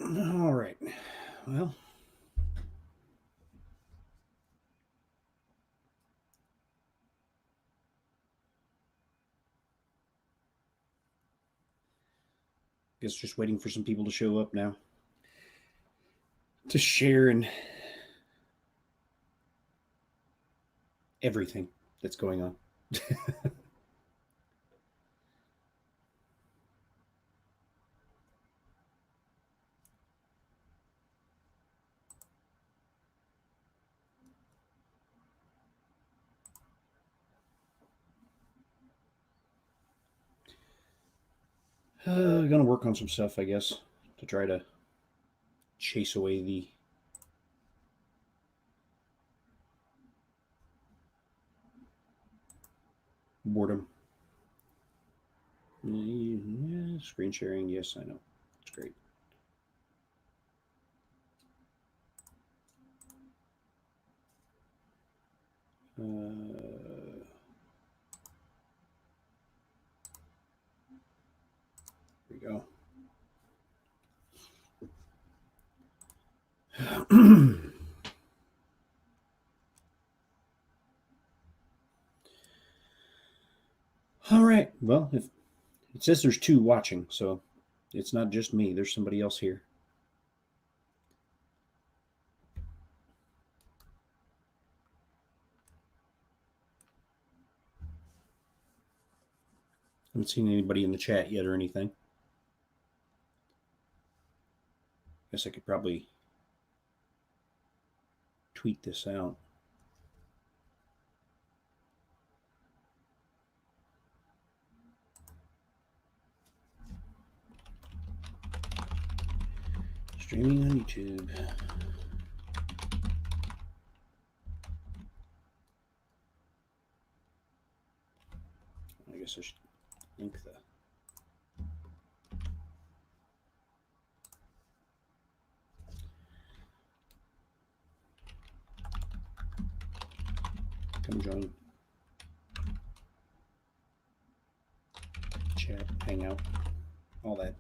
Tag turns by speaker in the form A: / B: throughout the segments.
A: All right. Well, guess just waiting for some people to show up now to share and everything that's going on. Gonna work on some stuff, I guess, to try to chase away the boredom. Yeah, screen sharing, yes, I know. It's great. Here we go. All right. Well, if it says there's two watching, so it's not just me. There's somebody else here. I haven't seen anybody in the chat yet or anything. Guess I could probably tweet this out. Streaming on YouTube. I guess I should link the. Come join. Chat, hangout, all that.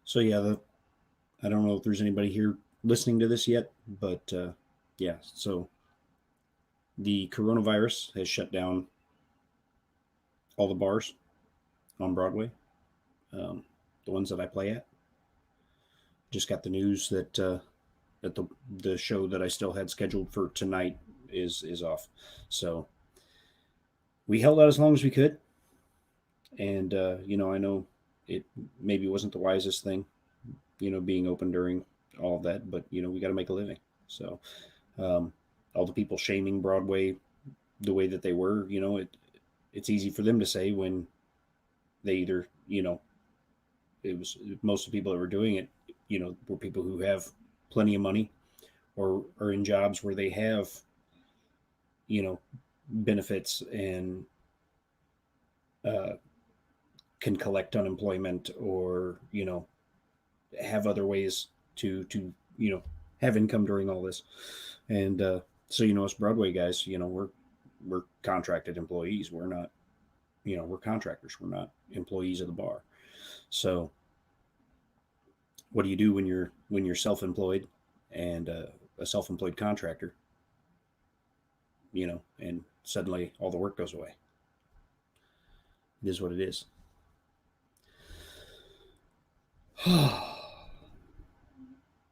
A: So yeah, I don't know if there's anybody here listening to this yet, but yeah. So the coronavirus has shut down all the bars on Broadway, the ones that I play at. Just got the news that the show that I still had scheduled for tonight is off. So we held out as long as we could, and I know it maybe wasn't the wisest thing, being open during all of that, but we got to make a living. So um, all the people shaming Broadway the way that they were, it's easy for them to say when they either, it was most of the people that were doing it, were people who have plenty of money or are in jobs where they have, you know, benefits and uh, can collect unemployment or, have other ways to, have income during all this. And so, us Broadway guys, we're contracted employees. We're not, we're contractors. We're not employees of the bar. So what do you do when you're self-employed and a self-employed contractor, and suddenly all the work goes away? It is what it is.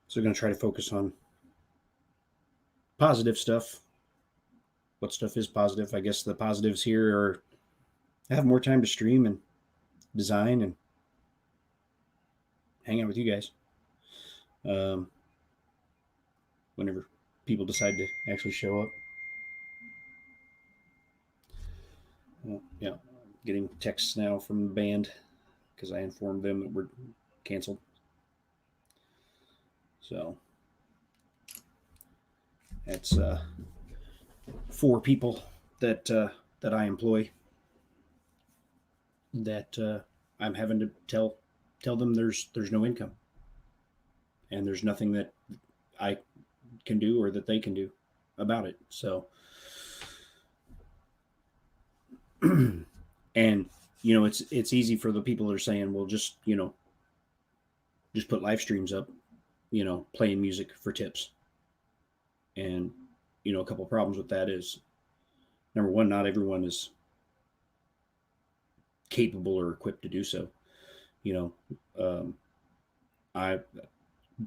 A: So we're going to try to focus on positive stuff. What stuff is positive? I guess the positives here are I have more time to stream and design and hang out with you guys. Whenever people decide to actually show up. Well, yeah, getting texts now from the band because I informed them that we're canceled. So that's 4 people that I employ that I'm having to tell them there's no income. and there's nothing that I can do or that they can do about it. So, and it's easy for the people that are saying, well, just put live streams up, playing music for tips. And a couple of problems with that is, number one, not everyone is capable or equipped to do so. You know, I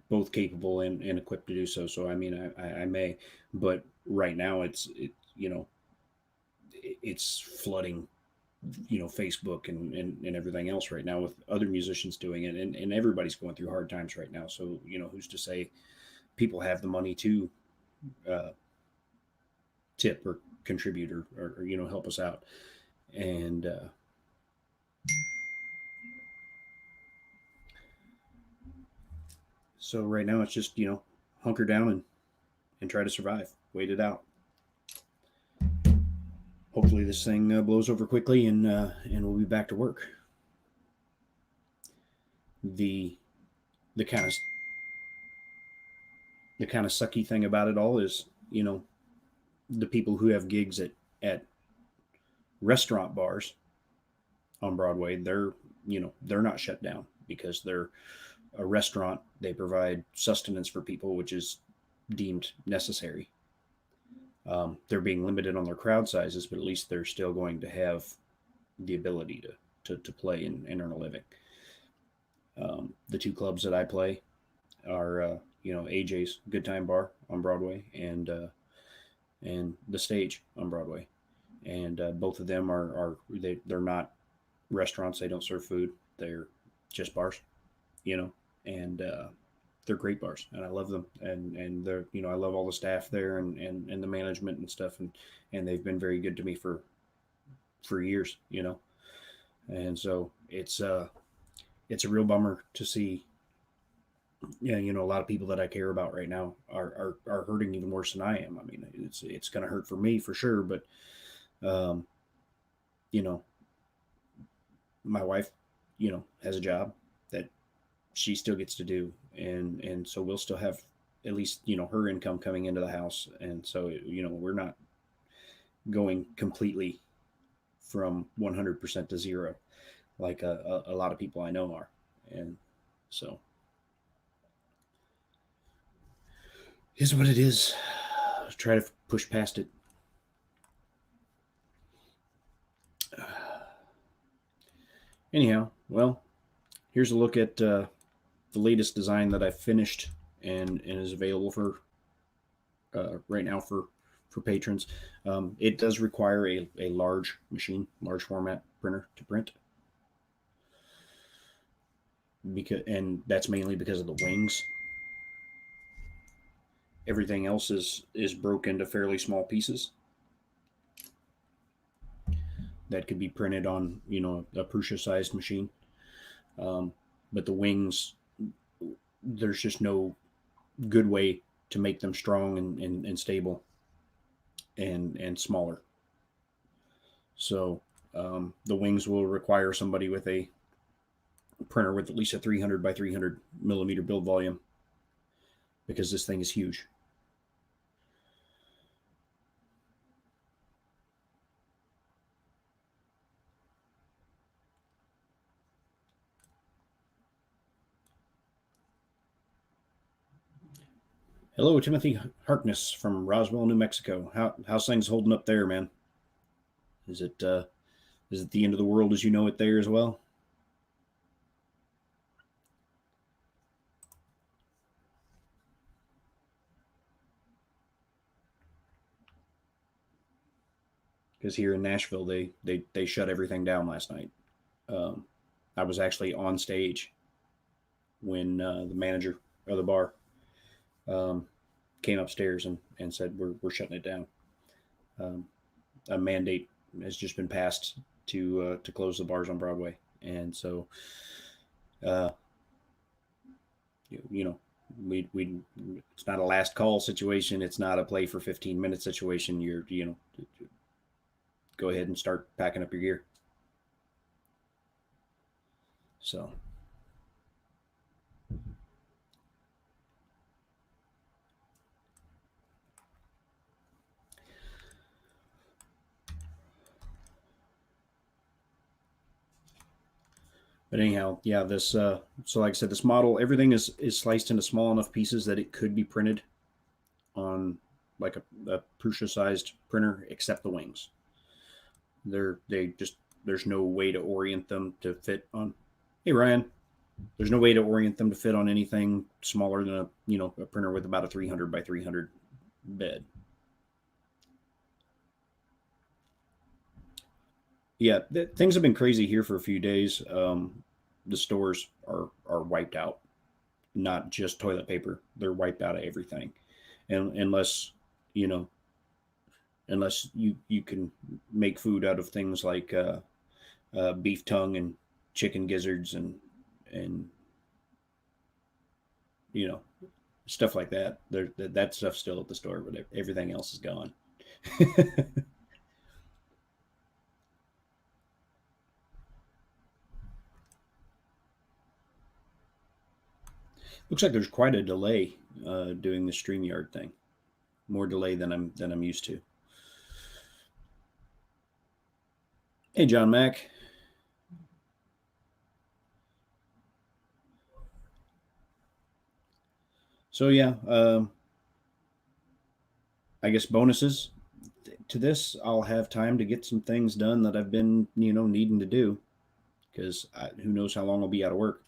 A: both capable and equipped to do so. So I mean, I may, but right now it's flooding Facebook and everything else right now with other musicians doing it, and everybody's going through hard times right now. So who's to say people have the money to uh, tip or contribute or help us out. And so right now it's just hunker down and try to survive, wait it out. Hopefully this thing blows over quickly, and we'll be back to work. The the kind of the kind of sucky thing about it all is the people who have gigs at restaurant bars on Broadway, they're not shut down because they're a restaurant. They provide sustenance for people, which is deemed necessary. They're being limited on their crowd sizes, but at least they're still going to have the ability to play and earn a living. The two clubs that I play are AJ's Good Time Bar on Broadway and the Stage on Broadway, and both of them they're not restaurants. They don't serve food. They're just bars, and they're great bars, and I love them. And they're I love all the staff there and the management and stuff, and they've been very good to me for years, and so it's a real bummer to see. Yeah, a lot of people that I care about right now are hurting even worse than I am. I mean, it's going to hurt for me for sure, but um, you know, my wife, has a job that she still gets to do, and so we'll still have at least her income coming into the house, and so we're not going completely from 100% to zero like a lot of people I know are, and so is what it is. Try to push past it. Anyhow, well, here's a look at the latest design that I finished and is available for right now for patrons. It does require a large machine, large format printer to print, and that's mainly because of the wings. Everything else is broken into fairly small pieces that could be printed on a Prusa sized machine. Um, but the wings, there's just no good way to make them strong and stable and smaller. So the wings will require somebody with a printer with at least a 300 by 300 millimeter build volume because this thing is huge. Hello, Timothy Harkness from Roswell, New Mexico. How's things holding up there, man? Is it is it the end of the world as you know it there as well? Because here in Nashville, they shut everything down last night. Um, I was actually on stage when the manager of the bar um, came upstairs and said we're shutting it down. Um, a mandate has just been passed to close the bars on Broadway, and so uh, you know we it's not a last call situation. It's not a play for 15 minute situation. You're go ahead and start packing up your gear. So But anyhow, yeah, this so like I said, this model, everything is sliced into small enough pieces that it could be printed on like a Prusa sized printer, except the wings. They just there's no way to orient them to fit on. Hey Ryan, there's no way to orient them to fit on anything smaller than a printer with about a 300 by 300 bed. Yeah, things have been crazy here for a few days. The stores are wiped out, not just toilet paper. They're wiped out of everything, and you know unless you can make food out of things like beef tongue and chicken gizzards and you know stuff like that. That stuff's still at the store, but everything else is gone. Looks like there's quite a delay doing the StreamYard thing. More delay than I'm used to. Hey, John Mack. So yeah, I guess bonuses to this. I'll have time to get some things done that I've been needing to do because who knows how long I'll be out of work.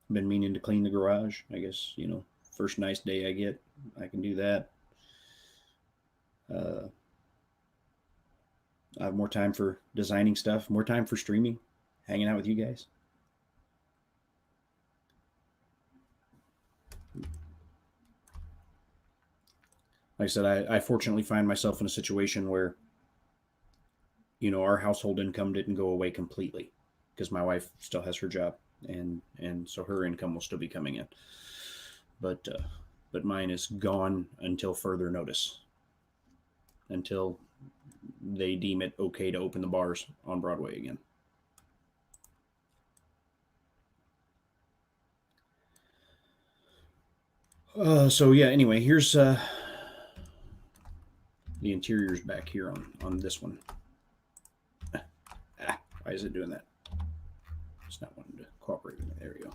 A: Been meaning to clean the garage. I guess first nice day I get, I can do that. Uh, I have more time for designing stuff, more time for streaming, hanging out with you guys. Like I said, I fortunately find myself in a situation where our household income didn't go away completely because my wife still has her job, and so her income will still be coming in, but mine is gone until further notice, until they deem it okay to open the bars on Broadway again. So yeah. Anyway, here's the interiors back here on this one. Why is it doing that? It's not wanting to cooperate with me. There we go.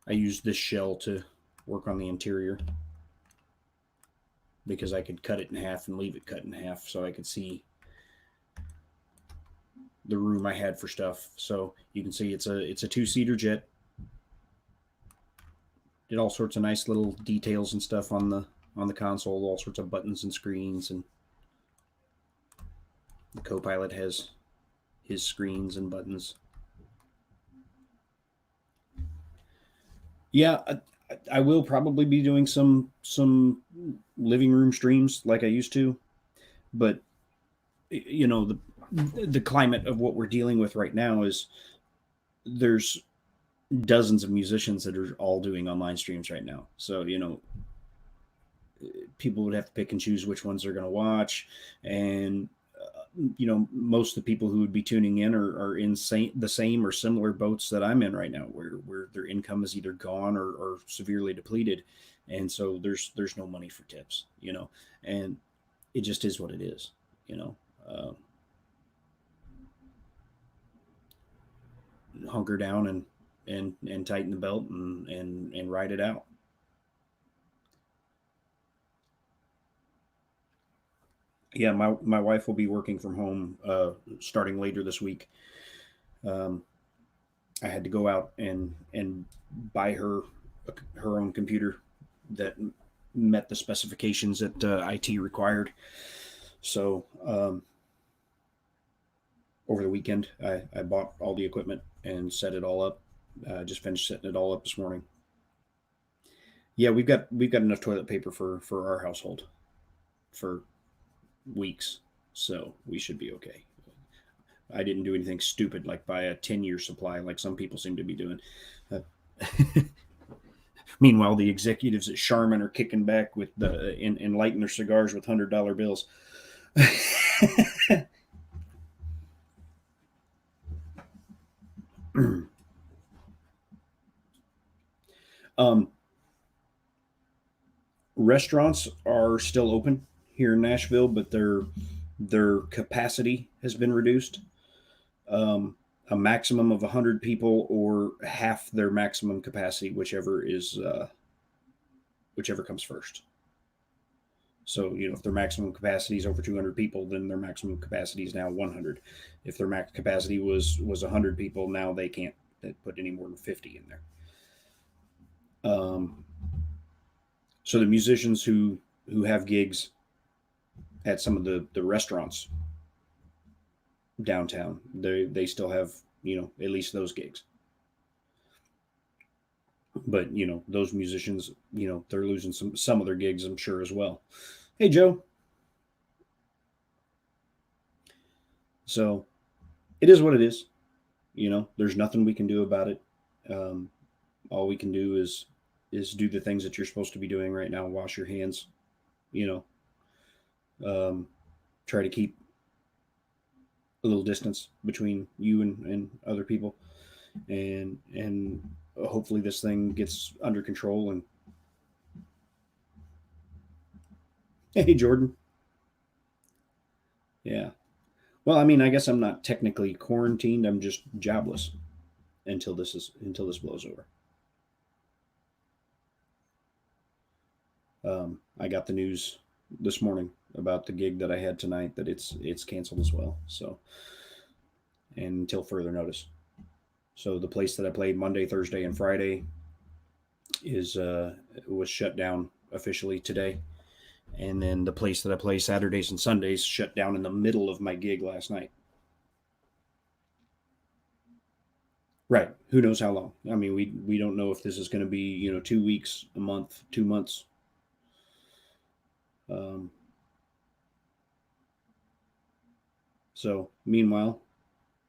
A: I used this shell to work on the interior because I could cut it in half and leave it cut in half so I could see the room I had for stuff. So you can see it's a two-seater jet. Did all sorts of nice little details and stuff on the console, all sorts of buttons and screens, and the co-pilot has his screens and buttons. Yeah, I will probably be doing some living room streams like I used to, but the climate of what we're dealing with right now is there's dozens of musicians that are all doing online streams right now. So people would have to pick and choose which ones they're going to watch, and most of the people who would be tuning in are in the same or similar boats that I'm in right now, where their income is either gone or severely depleted, and so there's no money for tips, and it just is what it is, you know. Hunker down and tighten the belt and ride it out. Yeah, my wife will be working from home starting later this week. Um, I had to go out and buy her own computer that met the specifications that IT required. So over the weekend, I bought all the equipment and set it all up. Just finished setting it all up this morning. Yeah, we've got enough toilet paper for our household for weeks, so we should be okay. I didn't do anything stupid like buy a 10-year supply like some people seem to be doing. Uh, Meanwhile, the executives at Charmin are kicking back with and lighting their cigars with $100 bills. um, Restaurants are still open here in Nashville, but their capacity has been reduced. Um, a maximum of 100 people or half their maximum capacity, whichever comes first. So, if their maximum capacity is over 200 people, then their maximum capacity is now 100. If their max capacity was 100 people, now they can't put any more than 50 in there. So the musicians who have gigs at some of the restaurants downtown, they still have at least those gigs. But those musicians, they're losing some of their gigs, I'm sure, as well. Hey, Joe. So it is what it is. There's nothing we can do about it. Um, all we can do is do the things that you're supposed to be doing right now. Wash your hands. You um, Try to keep a little distance between you and other people, and hopefully this thing gets under control. And hey, Jordan. Yeah. Well, I mean, I guess I'm not technically quarantined. I'm just jobless until this blows over. I got the news this morning about the gig that I had tonight that it's canceled as well. So, and until further notice. So the place that I played Monday, Thursday, and Friday is was shut down officially today, and then the place that I play Saturdays and Sundays shut down in the middle of my gig last night. Right. Who knows how long? I mean, we don't know if this is going to be 2 weeks, a month, 2 months. Um, so meanwhile,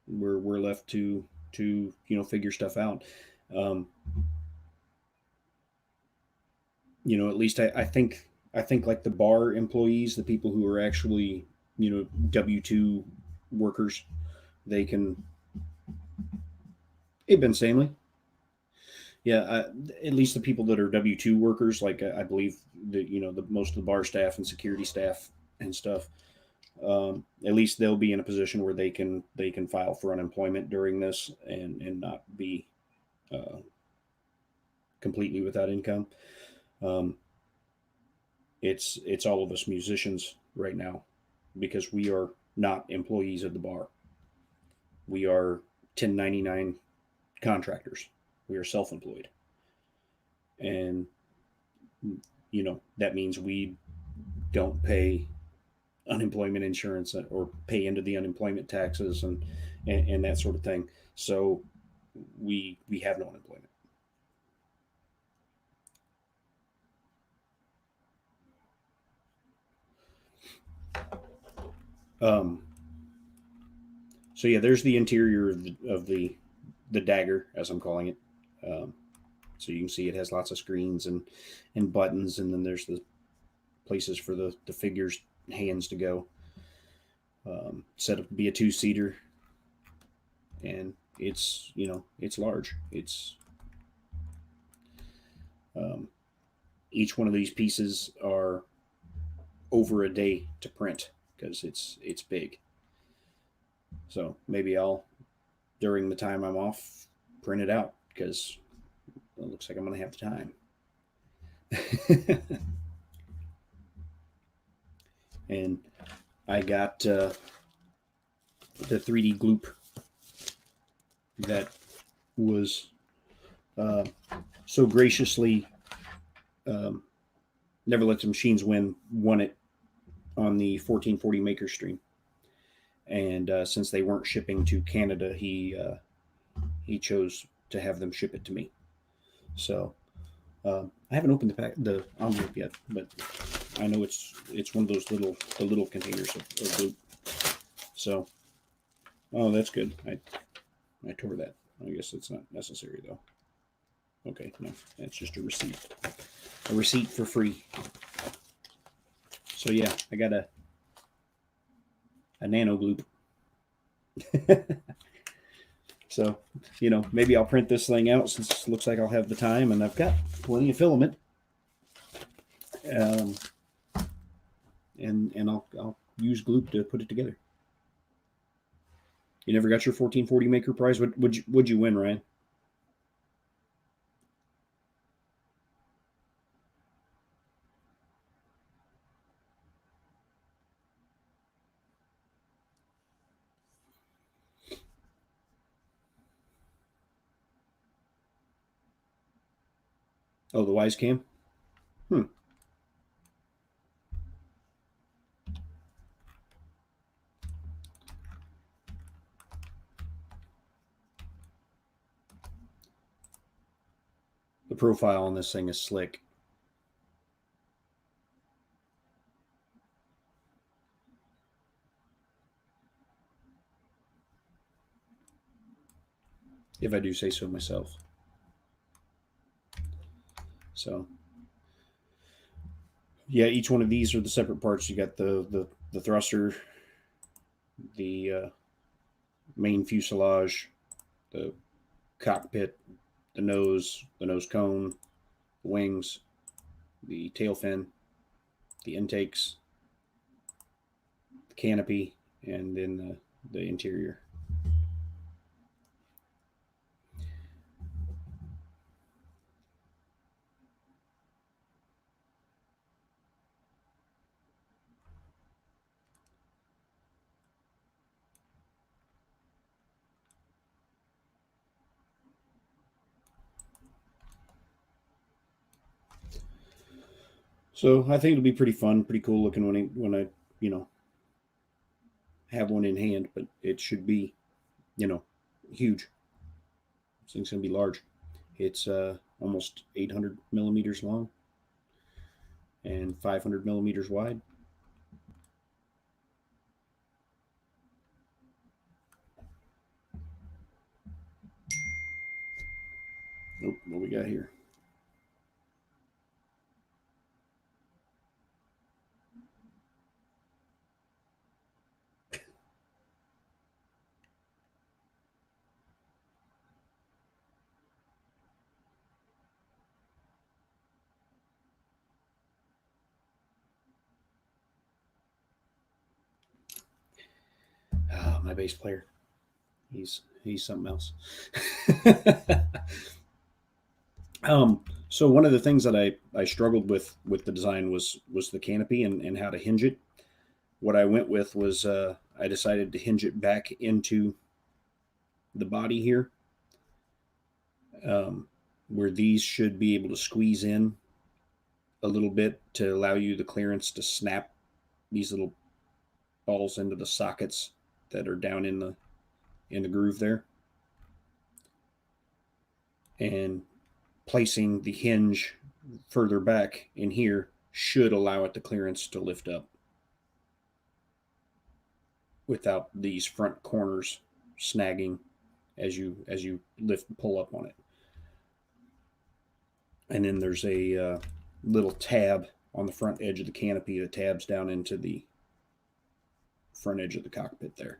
A: we're left to figure stuff out. Um, at least I think like the bar employees, the people who are actually W-2 workers, they can. Hey, Ben Stanley. Yeah, at least the people that are W-2 workers, like I believe that the most of the bar staff and security staff and stuff, at least they'll be in a position where they can file for unemployment during this and not be uh, completely without income. Um, it's all of us musicians right now because we are not employees of the bar. We are 1099 contractors. We are self-employed, and that means we don't pay unemployment insurance or pay into the unemployment taxes and that sort of thing. So we have no unemployment. Um, so yeah, there's the interior of the dagger, as I'm calling it. Um, so you can see it has lots of screens and buttons, and then there's the places for the figures hands to go. Set up to be a two-seater, and it's large. It's um, each one of these pieces are over a day to print because it's big. So maybe I'll, during the time I'm off, print it out because it looks like I'm going to have the time. And I got the 3D gloop that was uh, so graciously um, Never Let the Machines won it on the 1440 Maker stream. And since they weren't shipping to Canada, he chose to have them ship it to me. So I haven't opened the envelope yet, but I know it's one of those little containers of glue. So, oh, that's good. I tore that. I guess it's not necessary though. Okay, no, that's just a receipt. A receipt for free. So yeah, I got a nano gloop. So, maybe I'll print this thing out since it looks like I'll have the time and I've got plenty of filament. Um, and I'll use Gloop to put it together. You never got your 1440 maker prize. Would you win, Ryan? Oh, the Wise Cam. Hmm. The profile on this thing is slick. If I do say so myself. So, yeah, each one of these are the separate parts. You got the thruster, the main fuselage, the cockpit, the nose cone, the wings, the tail fin, the intakes, the canopy, and then the interior. So I think it'll be pretty fun, pretty cool looking when I you know have one in hand. But it should be you know huge. This thing's gonna be large. It's almost 800 millimeters long and 500 millimeters wide. Nope, what we got here? Oh, my bass player. He's something else. So one of the things that I struggled with the design was the canopy and how to hinge it. What I went with was I decided to hinge it back into the body here, um, where these should be able to squeeze in a little bit to allow you the clearance to snap these little balls into the sockets that are down in the groove there, and placing the hinge further back in here should allow it the clearance to lift up without these front corners snagging as you lift and pull up on it. And then there's a little tab on the front edge of the canopy that tabs down into the front edge of the cockpit there.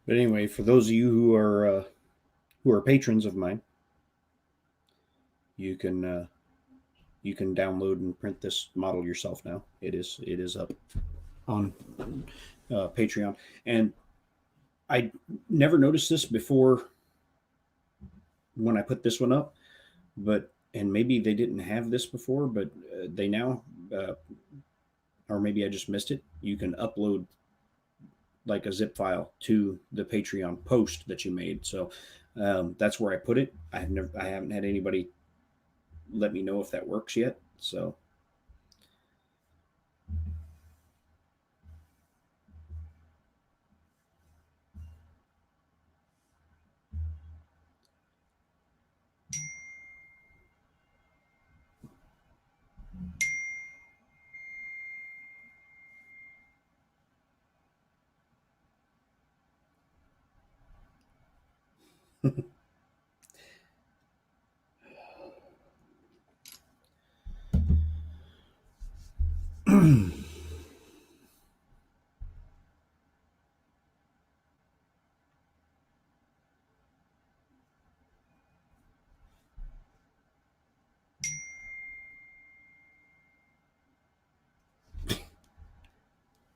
A: But anyway, for those of you who are patrons of mine, you can you can download and print this model yourself now. It is up on Patreon, and I never noticed this before when I put this one up, but and maybe they didn't have this before, but they now, uh, or maybe I just missed it. You can upload like a zip file to the Patreon post that you made. So that's where I put it. I haven't had anybody let me know if that works yet. So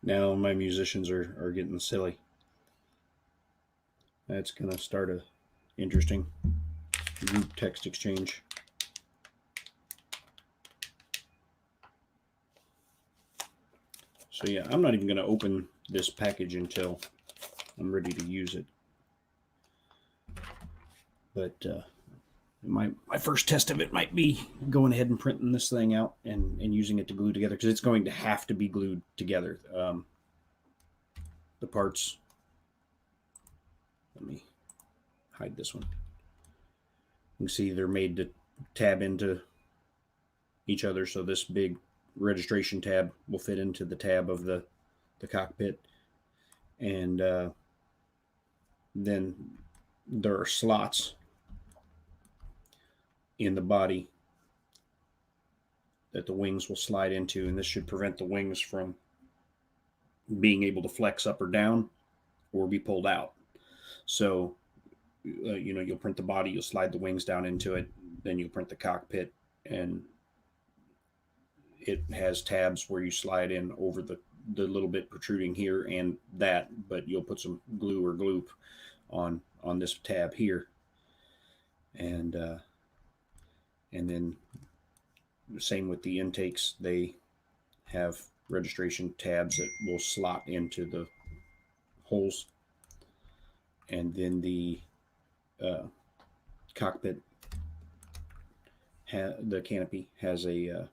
A: Now my musicians are getting silly. That's going to start a interesting group text exchange. So yeah, I'm not even going to open this package until I'm ready to use it. But my first test of it might be going ahead and printing this thing out and using it to glue together, because it's going to have to be glued together. The parts. Let me hide this one. You can see they're made to tab into each other, so this big registration tab will fit into the tab of the cockpit, and then there are slots in the body that the wings will slide into, and this should prevent the wings from being able to flex up or down or be pulled out. So you'll print the body, you'll slide the wings down into it, then you'll print the cockpit, and it has tabs where you slide in over the little bit protruding here and that, but you'll put some glue or gloop on this tab here, and then the same with the intakes. They have registration tabs that will slot into the holes, and then the cockpit, the canopy has a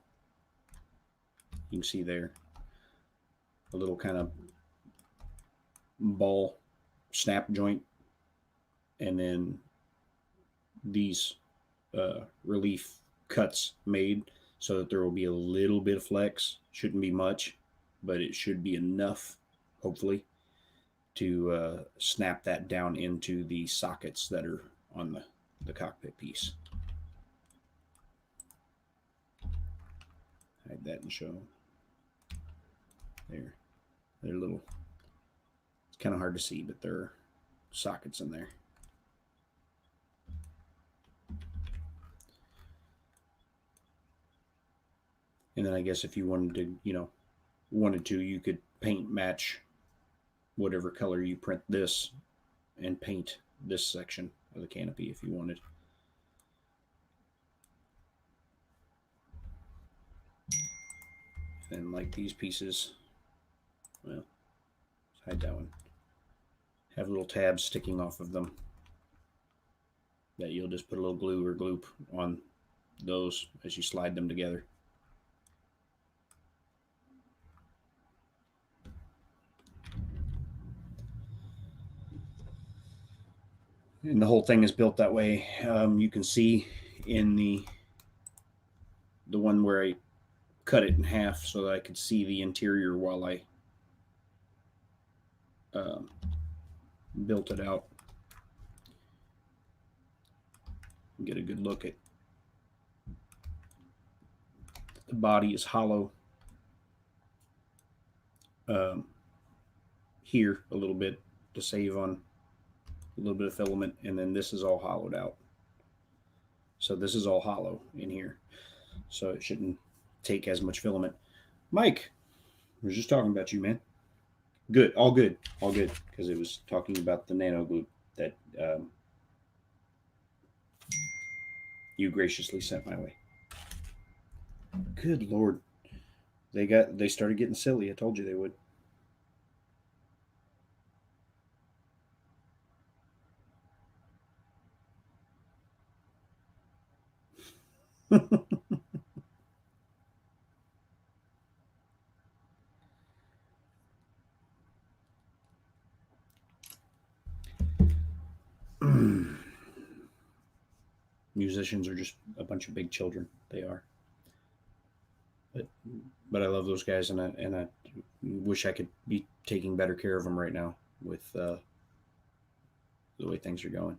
A: you can see there a little kind of ball snap joint, and then these relief cuts made so that there will be a little bit of flex. Shouldn't be much, but it should be enough, hopefully, to snap that down into the sockets that are on the cockpit piece. Hide that and show. There. They're little. It's kind of hard to see, but there are sockets in there. And then I guess if you wanted to, you could paint match whatever color you print this and paint this section of the canopy if you wanted. And like these pieces, well, let's hide that one, have little tabs sticking off of them that you'll just put a little glue or gloop on those as you slide them together. And the whole thing is built that way. You can see in the one where I cut it in half so that I could see the interior while I built it out. Get a good look at the body is hollow here a little bit to save on a little bit of filament, and then this is all hollowed out. So this is all hollow in here, so it shouldn't take as much filament. Mike, I was just talking about you, man. Good, all good, all good, because it was talking about the nano glue that you graciously sent my way. Good Lord, they started getting silly. I told you they would. Musicians are just a bunch of big children. They are. But I love those guys, and I wish I could be taking better care of them right now with the way things are going.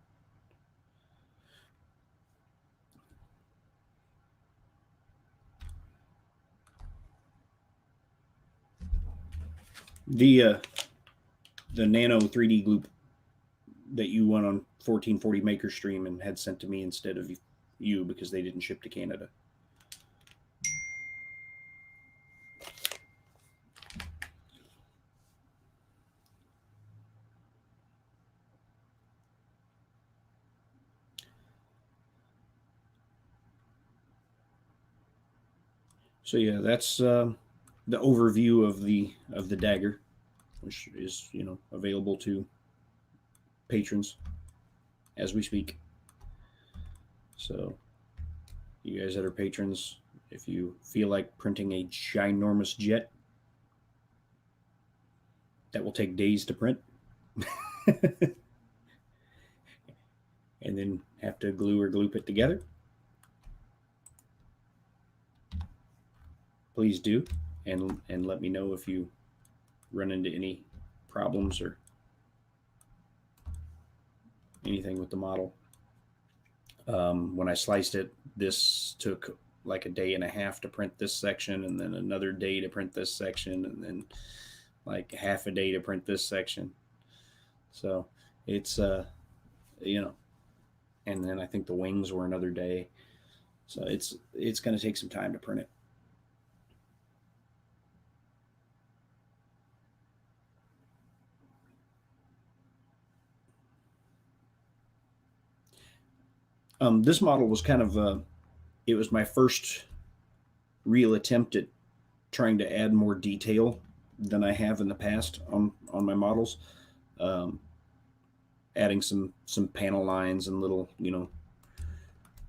A: The nano 3D glue that you won on 1440 Maker Stream and had sent to me instead of you because they didn't ship to Canada. So yeah, that's the overview of the dagger, which is available to patrons as we speak. So you guys that are patrons, if you feel like printing a ginormous jet that will take days to print and then have to glue or gloop it together, please do, and let me know if you run into any problems or anything with the model. When I sliced it, this took like a day and a half to print this section, and then another day to print this section, and then like half a day to print this section. So it's and then I think the wings were another day. So it's going to take some time to print it. This model was kind of it was my first real attempt at trying to add more detail than I have in the past on my models. Adding some panel lines and little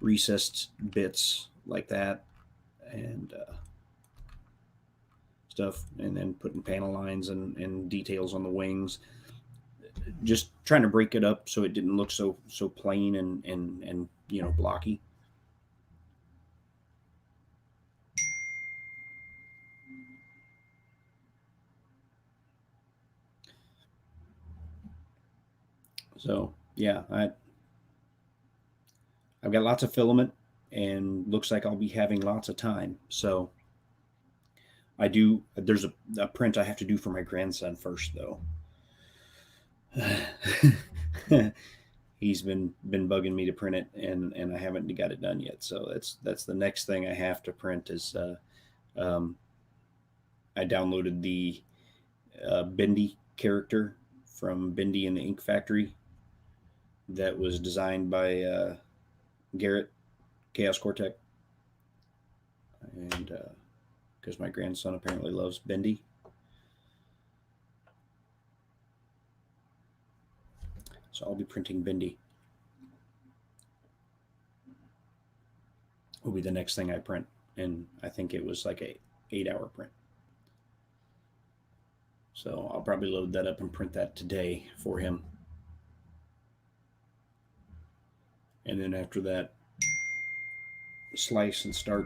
A: recessed bits like that and stuff, and then putting panel lines and details on the wings, just trying to break it up so it didn't look so plain and blocky. So yeah, I've got lots of filament and looks like I'll be having lots of time. So there's a print I have to do for my grandson first though. He's been bugging me to print it, and I haven't got it done yet. So that's the next thing I have to print is I downloaded the Bendy character from Bendy and the Ink Factory that was designed by Garrett Chaos Cortec, and because my grandson apparently loves Bendy. So I'll be printing Bendy. Will be the next thing I print, and I think it was like a 8-hour print. So I'll probably load that up and print that today for him. And then after that, slice and start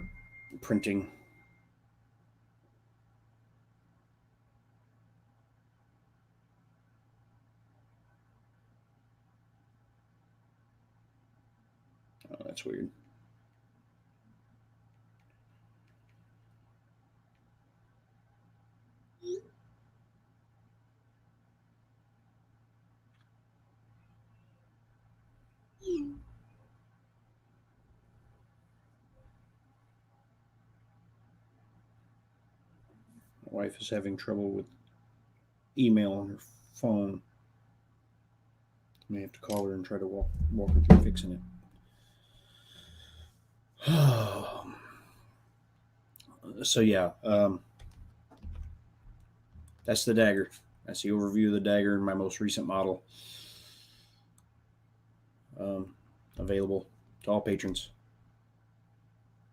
A: printing. Oh, that's weird. My wife is having trouble with email on her phone. I may have to call her and try to walk her through fixing it. So yeah, that's the dagger. That's the overview of the dagger in my most recent model. Available to all patrons.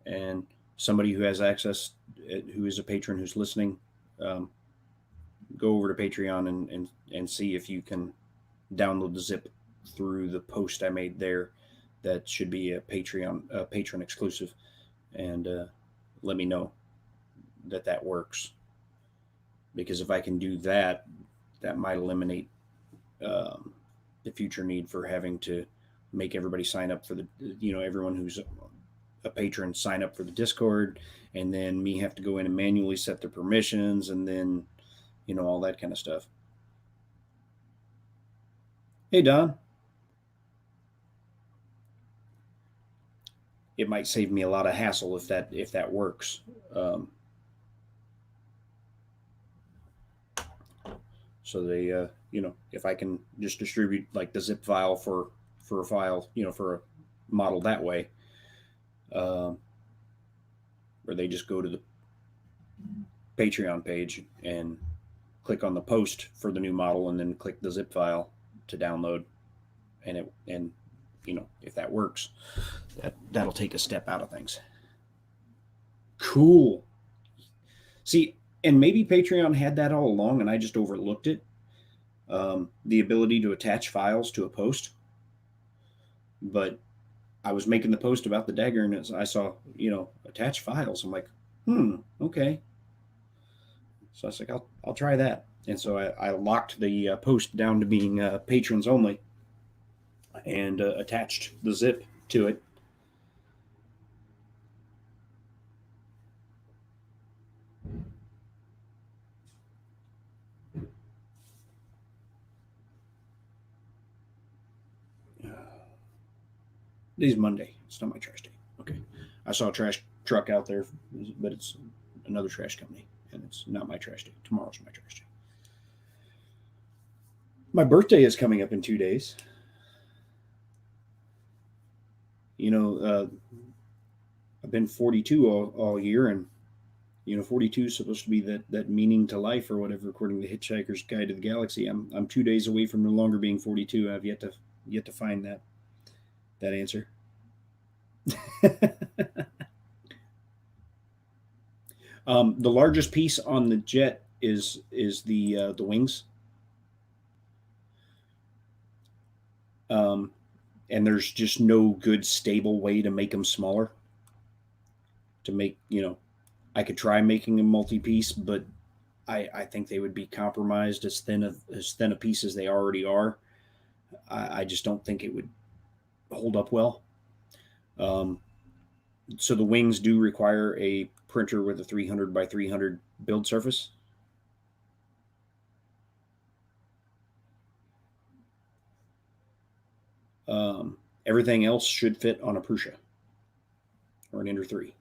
A: And somebody who has access, who is a patron who's listening, go over to Patreon and see if you can download the zip through the post I made there. That should be a patron exclusive, and let me know that works. Because if I can do that, that might eliminate the future need for having to make everybody sign up for everyone who's a patron sign up for the Discord, and then me have to go in and manually set their permissions, and then all that kind of stuff. Hey, Don, it might save me a lot of hassle if that works. Um, so if I can just distribute like the zip file for a file, for a model that way, um, where they just go to the Patreon page and click on the post for the new model, and then click the zip file to download, and if that works, that'll take a step out of things. Cool. See, and maybe Patreon had that all along, and I just overlooked it. The ability to attach files to a post, but I was making the post about the dagger, and I saw attach files. I'm like, okay. So I was like, I'll try that. And so I locked the post down to being patrons only, and attached the zip to it. Today's Monday. It's not my trash day. Okay. I saw a trash truck out there, but it's another trash company, and it's not my trash day. Tomorrow's my trash day. My birthday is coming up in 2 days. I've been 42 all year, and 42 is supposed to be that meaning to life or whatever, according to Hitchhiker's Guide to the Galaxy. I'm 2 days away from no longer being 42. I've yet to find that answer. The largest piece on the jet is the wings. And there's just no good stable way to make them smaller. I could try making them multi-piece, but I think they would be compromised as thin a piece as they already are. I just don't think it would hold up well. So the wings do require a printer with a 300 by 300 build surface. Everything else should fit on a Prusa or an Ender 3.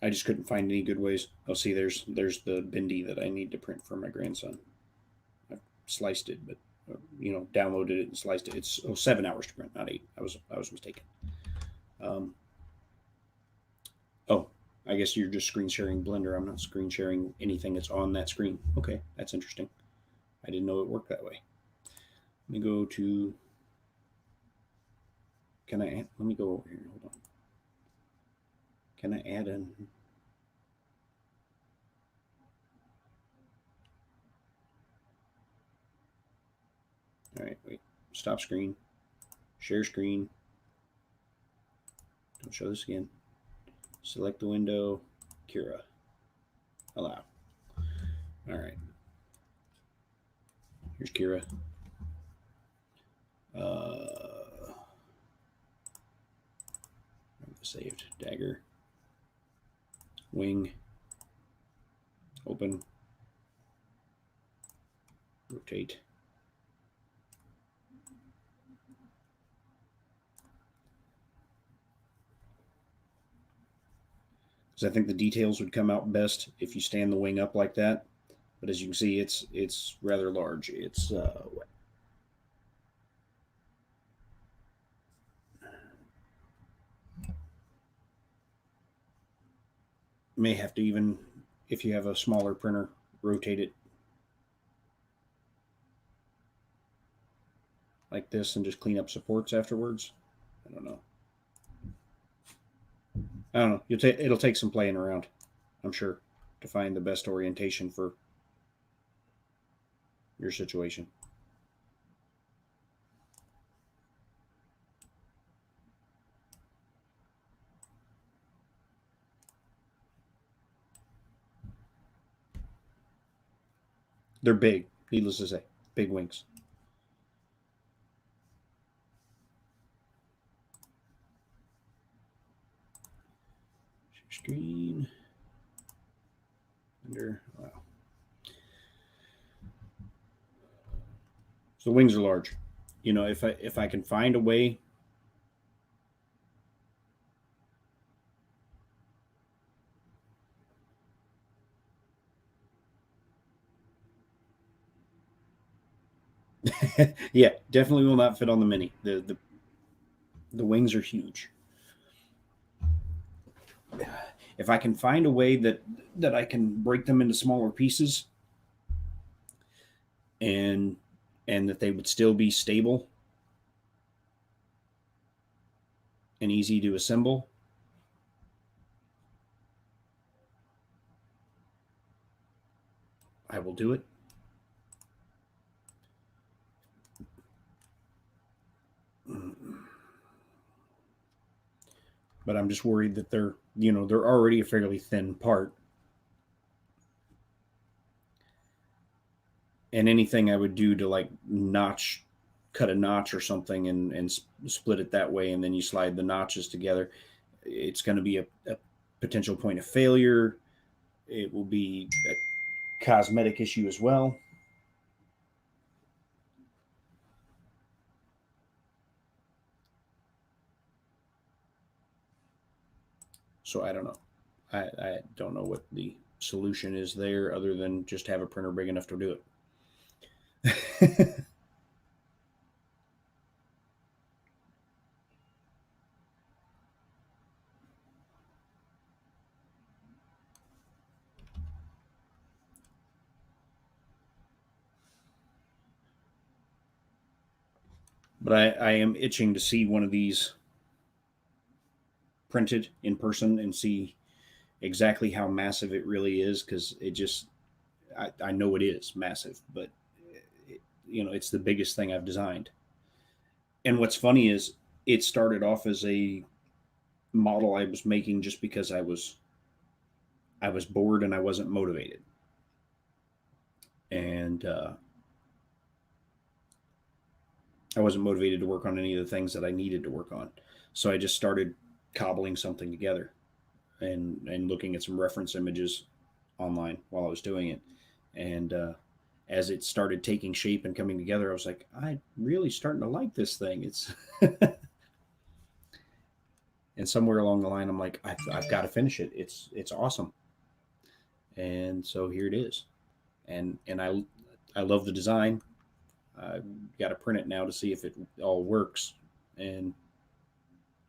A: I just couldn't find any good ways. Oh, see, there's the Bindi that I need to print for my grandson. I've sliced it, but downloaded it and sliced it. It's 7 hours to print, not 8. I was mistaken. Oh, I guess you're just screen sharing Blender. I'm not screen sharing anything that's on that screen. Okay, that's interesting. I didn't know it worked that way. Let me go to. Let me go over here. Hold on. Can I add in? All right, wait. Stop screen. Share screen. Don't show this again. Select the window. Kira. Allow. All right. Here's Kira. Saved. Dagger. Wing. Open. Rotate. Because I think the details would come out best if you stand the wing up like that. But as you can see, it's rather large. It's may have to, even if you have a smaller printer, rotate it like this and just clean up supports afterwards. I don't know. It'll take some playing around, I'm sure, to find the best orientation for your situation. They're big, needless to say, big wings. screen. Under, wow. So the wings are large. You know, if I can find a way. Yeah, definitely will not fit on the Mini. The wings are huge. If I can find a way that I can break them into smaller pieces and that they would still be stable and easy to assemble, I will do it. But I'm just worried that they're already a fairly thin part, and anything I would do to like cut a notch or something and split it that way, and then you slide the notches together, it's going to be a potential point of failure. It will be a cosmetic issue as well. So I don't know. I don't know what the solution is there other than just have a printer big enough to do it. But I am itching to see one of these printed in person and see exactly how massive it really is, because I know it is massive, but it's the biggest thing I've designed. And what's funny is it started off as a model I was making just because I was bored and I wasn't motivated, and I wasn't motivated to work on any of the things that I needed to work on. So I just started cobbling something together and looking at some reference images online while I was doing it. And as it started taking shape and coming together, I was like, I'm really starting to like this thing. It's and somewhere along the line, I'm like, I've got to finish it. It's awesome. And so here it is. And I love the design. I've got to print it now to see if it all works, and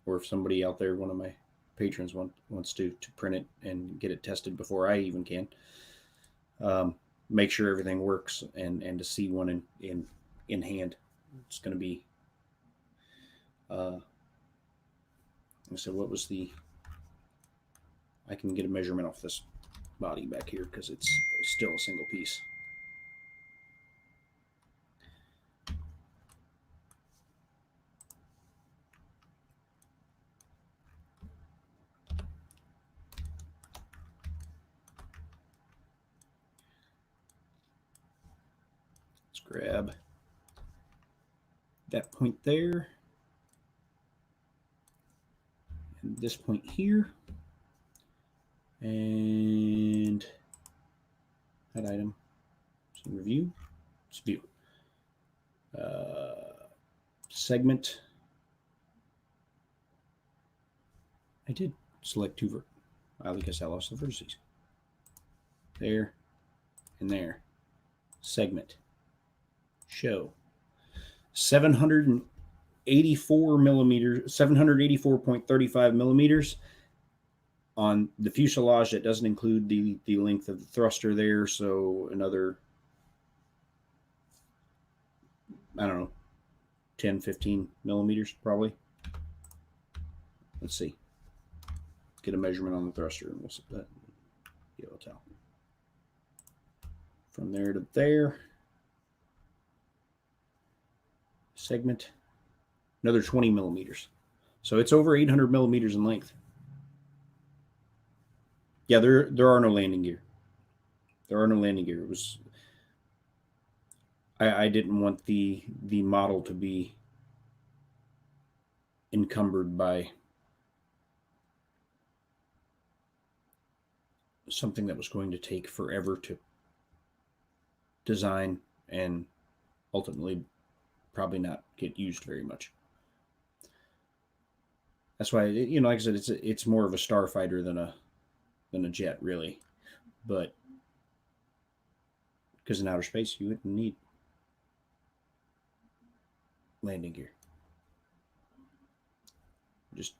A: or if somebody out there, one of my patrons, wants to print it and get it tested before I even can. Make sure everything works, and to see one in hand, it's going to be. So what was the? I can get a measurement off this body back here because it's still a single piece. Let's grab that point there, and this point here, and that item. So review. Let's view. Segment. I did select two. I guess I lost the vertices. There and there. Segment. Show. 784 millimeters, 784.35 millimeters on the fuselage. That doesn't include the length of the thruster there. So another, I don't know, 10, 15 millimeters probably. Let's see. Let's get a measurement on the thruster and we'll be able to tell. From there to there. Segment. Another 20 millimeters. So it's over 800 millimeters in length. Yeah, there are no landing gear. There are no landing gear. It was I didn't want the model to be encumbered by something that was going to take forever to design and ultimately probably not get used very much. That's why, like I said, it's more of a starfighter than a jet, really. But because in outer space you wouldn't need landing gear. Just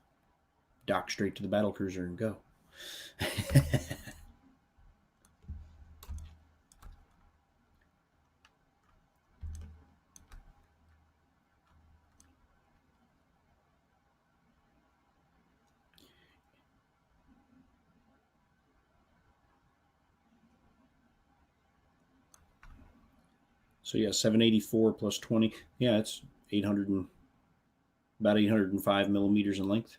A: dock straight to the battle cruiser and go. So yeah, 784 plus 20. Yeah, it's 800 and about 805 millimeters in length.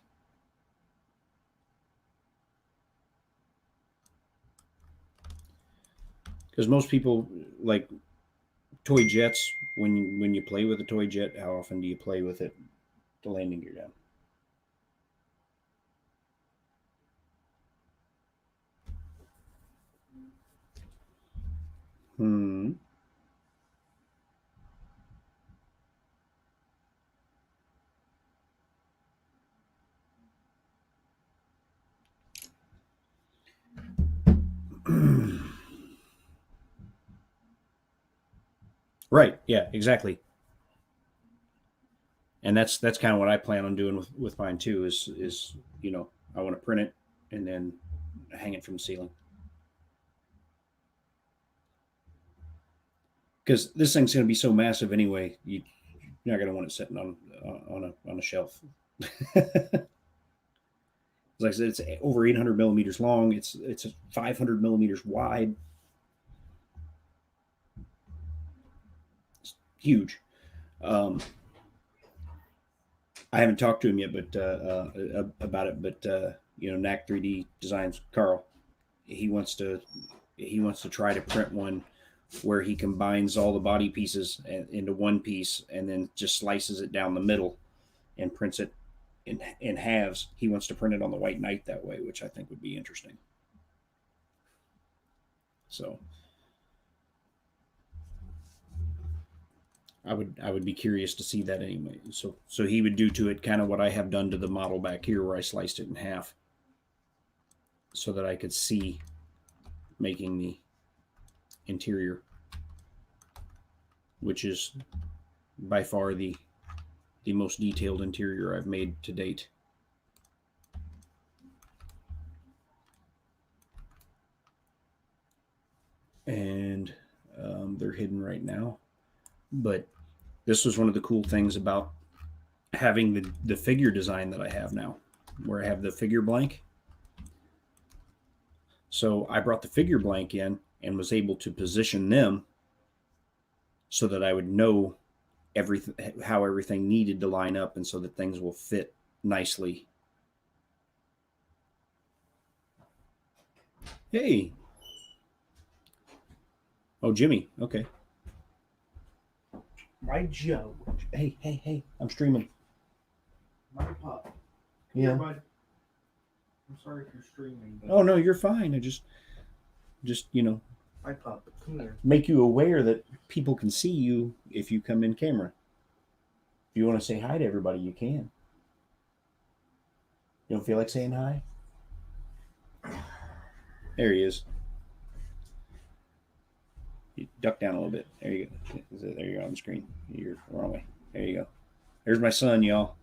A: Because most people like toy jets. When you play with a toy jet, how often do you play with it, the landing gear down? Hmm. Right. Yeah. Exactly. And that's kind of what I plan on doing with mine too. Is I want to print it and then hang it from the ceiling. Because this thing's going to be so massive anyway. You're not going to want it sitting on a shelf. Like I said, it's over 800 millimeters long. It's 500 millimeters wide. It's huge. Um, I haven't talked to him yet, but about it. But NAC 3D Designs Carl, he wants to try to print one where he combines all the body pieces into one piece and then just slices it down the middle and prints it in halves. He wants to print it on the White Knight that way, which I think would be interesting. So I would be curious to see that anyway. So he would do to it kind of what I have done to the model back here, where I sliced it in half, so that I could see making the interior, which is by far the most detailed interior I've made to date. And they're hidden right now. But this was one of the cool things about having the figure design that I have now, where I have the figure blank. So I brought the figure blank in and was able to position them so that I would know everything, how everything needed to line up, and so that things will fit nicely. Hey. Oh, Jimmy. Okay.
B: My Joe.
A: Hey. I'm streaming.
B: My pup.
A: Yeah.
B: Bud. I'm sorry if you're streaming. But
A: Oh no, you're fine. I just
B: my pup. Come here.
A: make you aware that people can see you if you come in camera. If you want to say hi to everybody, you can. You don't feel like saying hi? There he is. You duck down a little bit. There you go. There you go on the screen. You're the wrong way. There you go. There's my son, y'all.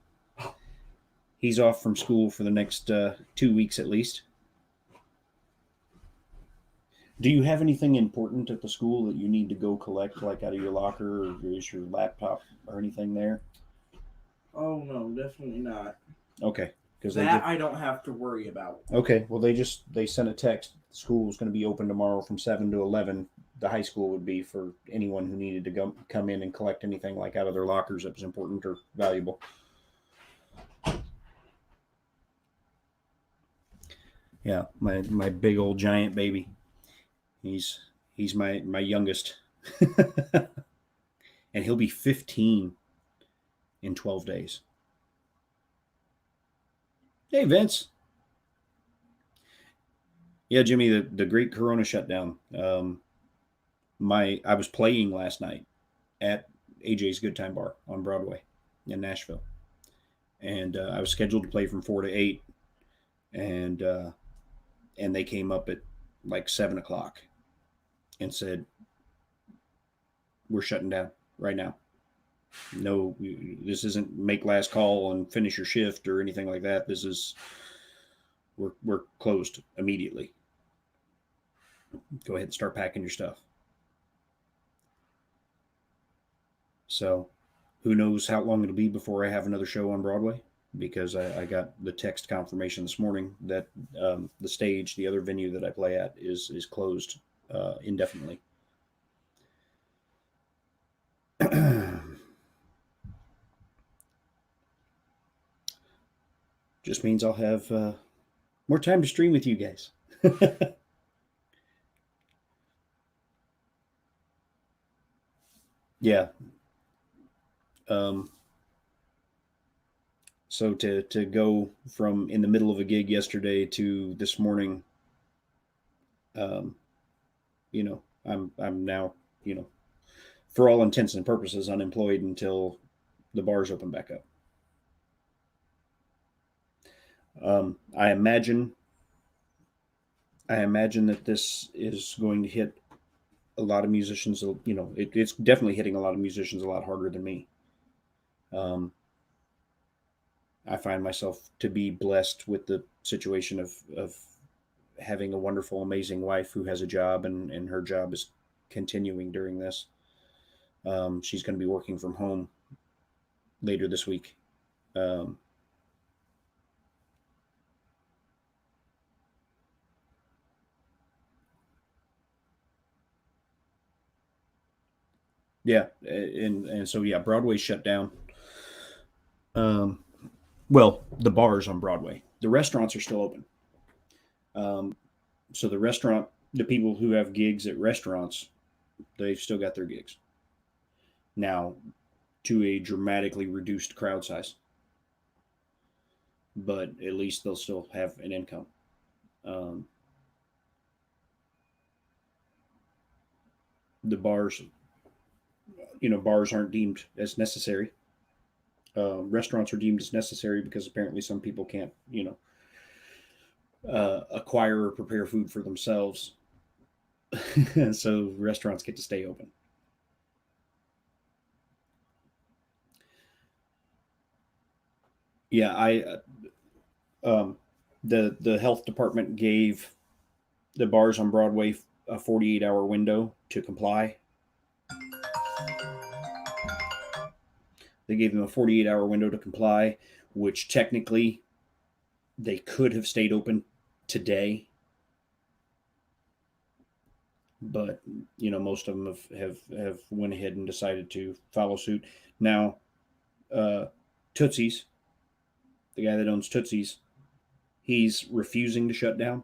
A: He's off from school for the next 2 weeks at least. Do you have anything important at the school that you need to go collect, like out of your locker, or is your laptop or anything there?
B: Oh no, definitely not.
A: Okay, because
B: that I don't have to worry about.
A: Okay, well they sent a text. The school's going to be open tomorrow from 7 to 11. The high school would be for anyone who needed to come in and collect anything like out of their lockers that was important or valuable. Yeah, my big old giant baby. He's my youngest. And he'll be 15 in 12 days. Hey, Vince. Yeah, Jimmy, the great Corona shutdown. I was playing last night at AJ's Good Time Bar on Broadway in Nashville, and I was scheduled to play from 4 to 8, and and they came up at like 7 o'clock and said, "We're shutting down right now. No, this isn't make last call and finish your shift or anything like that. This is we're closed immediately. Go ahead and start packing your stuff." So, who knows how long it'll be before I have another show on Broadway? Because I got the text confirmation this morning that the stage, the other venue that I play at, is closed indefinitely. Just means I'll have more time to stream with you guys. Yeah. Um, so to go from in the middle of a gig yesterday to this morning, um, I'm now, you know, for all intents and purposes, unemployed until the bars open back up. I imagine that this is going to hit a lot of musicians. It's definitely hitting a lot of musicians a lot harder than me. Um, I find myself to be blessed with the situation of having a wonderful, amazing wife who has a job, and her job is continuing during this. She's going to be working from home later this week. Um, yeah, and so yeah, Broadway shut down. Um, well, the bars on Broadway, the restaurants are still open. Um, so the people who have gigs at restaurants, they've still got their gigs now to a dramatically reduced crowd size, but at least they'll still have an income. Um, the bars, bars aren't deemed as necessary. Restaurants are deemed as necessary because apparently some people can't, acquire or prepare food for themselves. So restaurants get to stay open. Yeah, um, the health department gave the bars on Broadway a 48-hour window to comply. They gave them a 48-hour window to comply, which technically they could have stayed open today, but most of them have went ahead and decided to follow suit. Now, uh, Tootsie's, the guy that owns Tootsie's, he's refusing to shut down.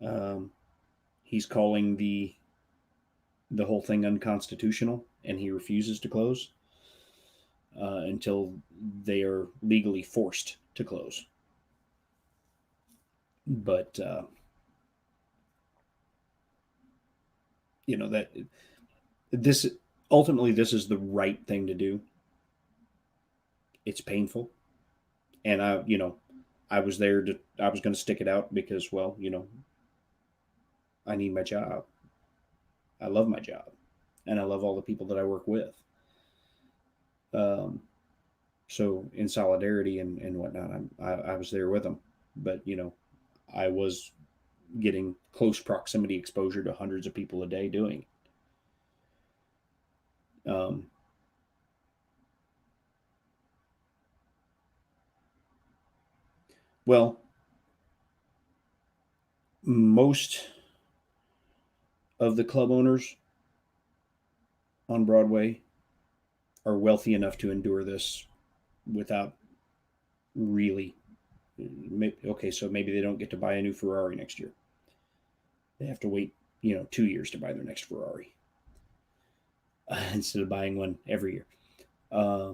A: Um, he's calling the whole thing unconstitutional, and he refuses to close until they are legally forced to close. But that this ultimately this is the right thing to do. It's painful, and I was there to I was going to stick it out because, well, I need my job. I love my job, and I love all the people that I work with. Um, so in solidarity and whatnot, I was there with them, but I was getting close proximity exposure to hundreds of people a day doing it. Well, most of the club owners on Broadway are wealthy enough to endure this without really. Okay, so maybe they don't get to buy a new Ferrari next year. They have to wait, 2 years to buy their next Ferrari instead of buying one every year. Uh,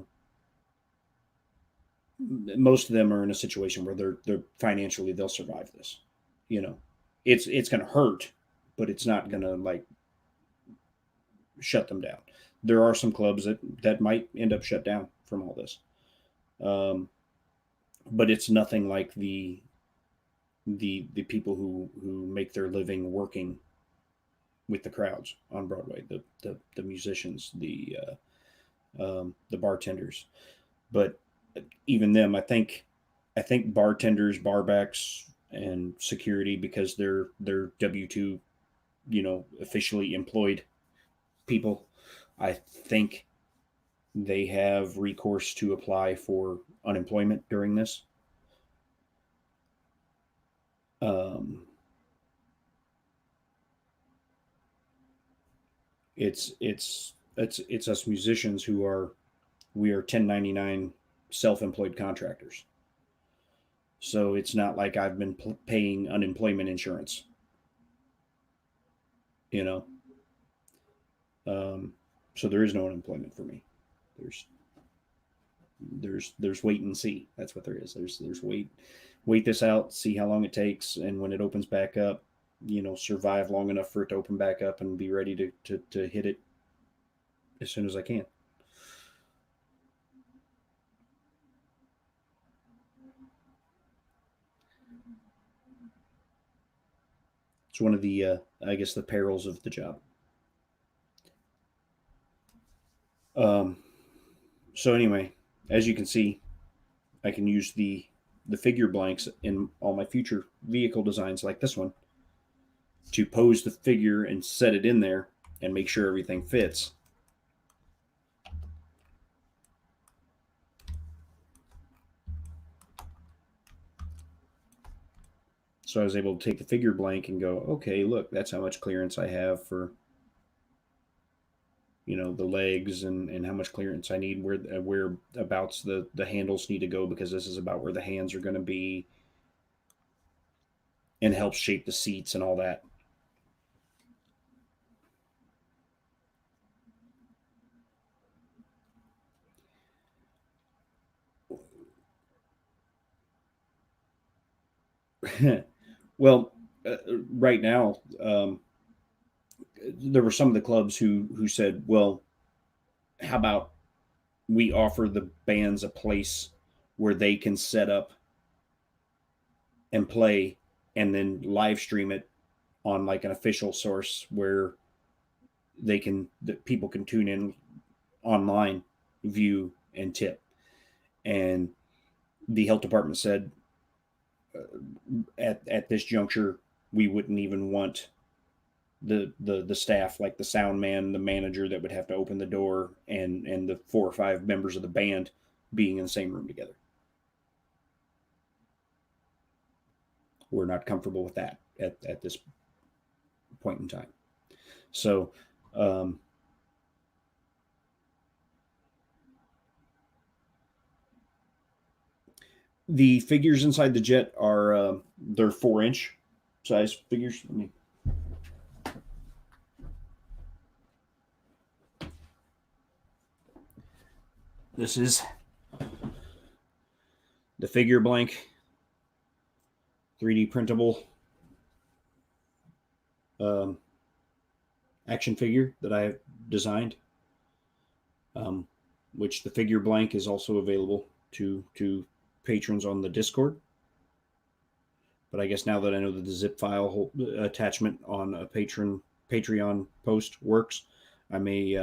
A: most of them are in a situation where they're financially they'll survive this. You know, it's going to hurt, but it's not going to like shut them down. There are some clubs that might end up shut down from all this, um, but it's nothing like the people who make their living working with the crowds on Broadway, the musicians, the bartenders. But even them, I think bartenders, barbacks, and security, because they're W-2, officially employed people. I think they have recourse to apply for unemployment during this. Um, it's us musicians who are we are 1099 self-employed contractors. So it's not like I've been paying unemployment insurance, you know. Um, so there is no unemployment for me. There's there's wait and see. That's what there is. There's wait this out, see how long it takes, and when it opens back up, survive long enough for it to open back up and be ready to hit it as soon as I can. It's one of the I guess the perils of the job. Um, so anyway, as you can see, I can use the figure blanks in all my future vehicle designs like this one to pose the figure and set it in there and make sure everything fits. So I was able to take the figure blank and go, okay, look, that's how much clearance I have for the legs, and how much clearance I need, where abouts the handles need to go, because this is about where the hands are going to be, and helps shape the seats and all that. Well, right now, there were some of the clubs who said, well, how about we offer the bands a place where they can set up and play, and then live stream it on like an official source where that people can tune in online, view, and tip. And the health department said, at this juncture, we wouldn't even want the staff, like the sound man, the manager that would have to open the door, and the 4 or 5 members of the band being in the same room together. We're not comfortable with that at this point in time. So, the figures inside the jet are they're 4-inch size figures. This is the figure blank, 3D printable um, action figure that I have designed, which the figure blank is also available to patrons on the Discord. But I guess now that I know that the zip file attachment on a Patreon post works, I may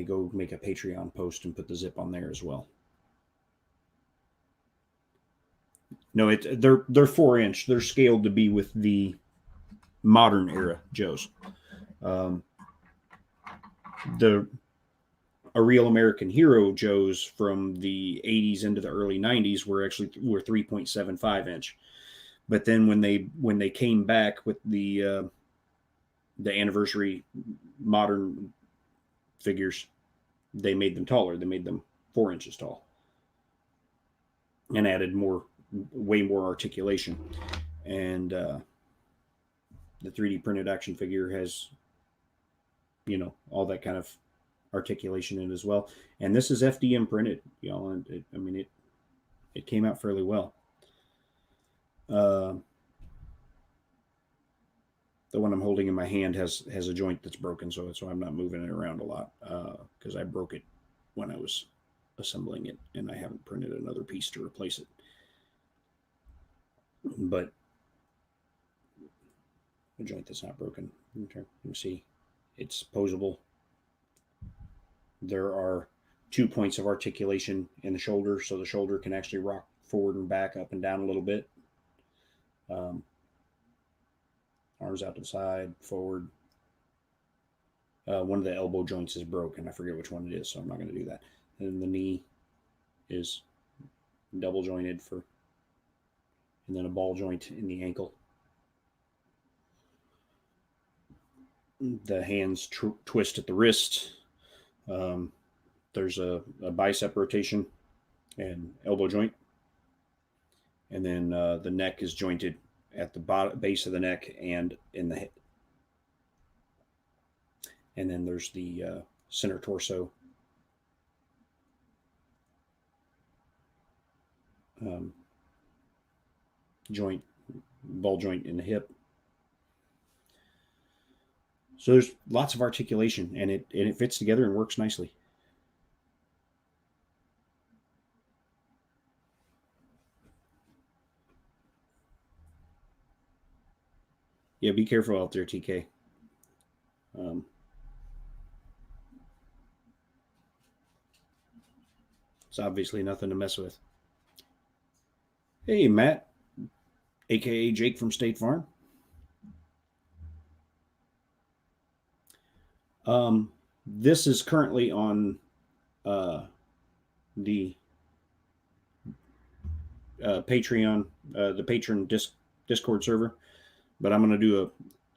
A: go make a Patreon post and put the zip on there as well. No, they're 4-inch. They're scaled to be with the modern era Joes. The A Real American Hero Joes from the 80s into the early 90s were 3.75-inch. But then when they came back with the anniversary modern figures, they made them taller. They made them 4 inches tall and added way more articulation. And the 3D printed action figure has, all that kind of articulation in as well. And this is FDM printed, y'all. And it came out fairly well. The one I'm holding in my hand has a joint that's broken, so I'm not moving it around a lot because I broke it when I was assembling it, and I haven't printed another piece to replace it. But a joint that's not broken. Okay, you see, it's posable. There are 2 points of articulation in the shoulder, so the shoulder can actually rock forward and back, up and down a little bit. Arms out to the side, forward. One of the elbow joints is broken. I forget which one it is, so I'm not going to do that. And the knee is double jointed and then a ball joint in the ankle. The hands twist at the wrist. There's a bicep rotation and elbow joint. And then the neck is jointed at the base of the neck and in the hip. And then there's the center torso joint, ball joint in the hip. So there's lots of articulation, and it fits together and works nicely. Yeah, be careful out there, TK. It's obviously nothing to mess with. Hey, Matt, aka Jake from State Farm. This is currently on the Patreon, the patron Discord server, but I'm going to do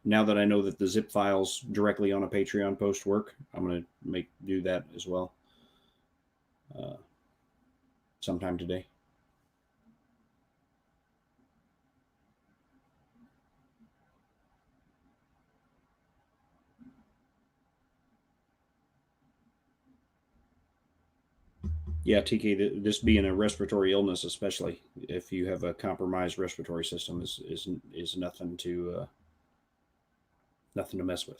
A: now that I know that the zip files directly on a Patreon post work, I'm going to do that as well sometime today. Yeah, TK, this being a respiratory illness, especially if you have a compromised respiratory system, is nothing to mess with.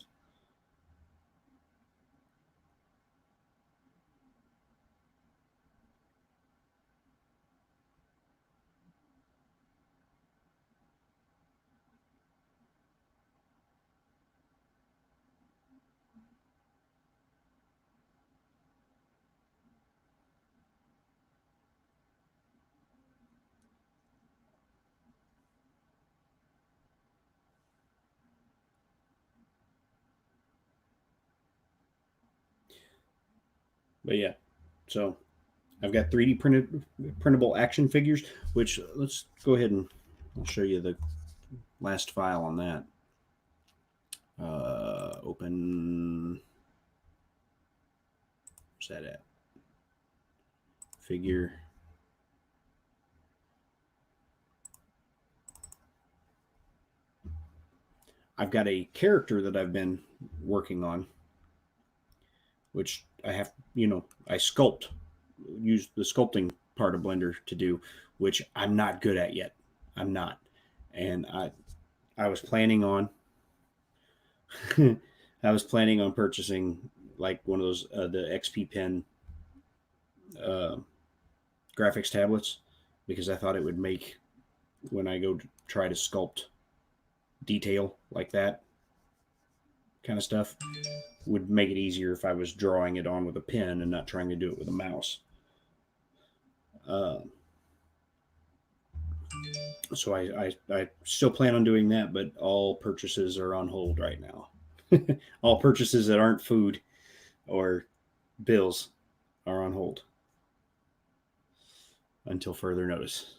A: But yeah, so I've got 3D printable action figures, which let's go ahead and I'll show you the last file on that. Open. Where's that at? Figure. I've got a character that I've been working on, which I have, I use the sculpting part of Blender to do, which I'm not good at yet. I'm not. And I was planning on, purchasing like one of those, the XP Pen graphics tablets, because I thought it would make, when I go to try to sculpt detail like that kind of stuff, would make it easier if I was drawing it on with a pen and not trying to do it with a mouse. So I still plan on doing that, but all purchases are on hold right now. All purchases that aren't food or bills are on hold until further notice.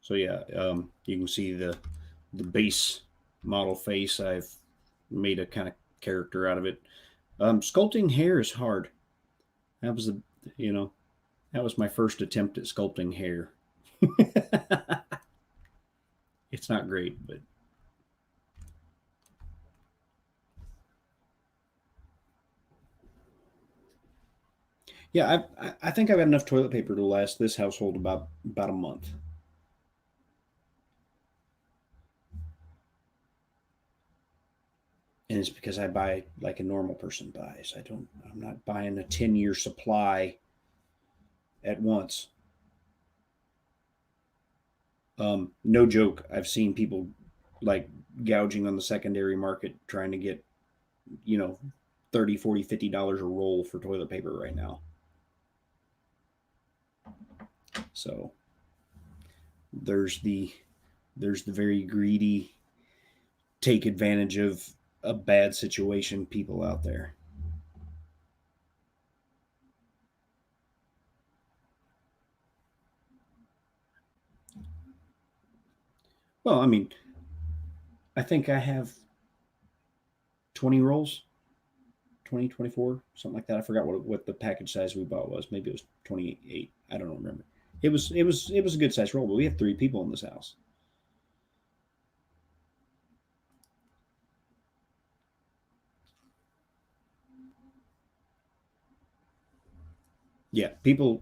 A: So yeah, you can see the base model face. I've made a kind of character out of it. Sculpting hair is hard. That was the you know that was my first attempt at sculpting hair. It's not great, but yeah, I think I've got enough toilet paper to last this household about a month. And it's because I buy like a normal person buys. I'm not buying a 10-year supply at once. No joke. I've seen people like gouging on the secondary market trying to get, you know, 30, 40, $50 a roll for toilet paper right now. So there's the very greedy, take advantage of a bad situation people out there. Well, I mean, I think I have 20 rolls, 20, 24, something like that. I forgot what the package size we bought was. Maybe it was 28. I don't remember. It was a good size roll, but we have 3 people in this house. Yeah, people,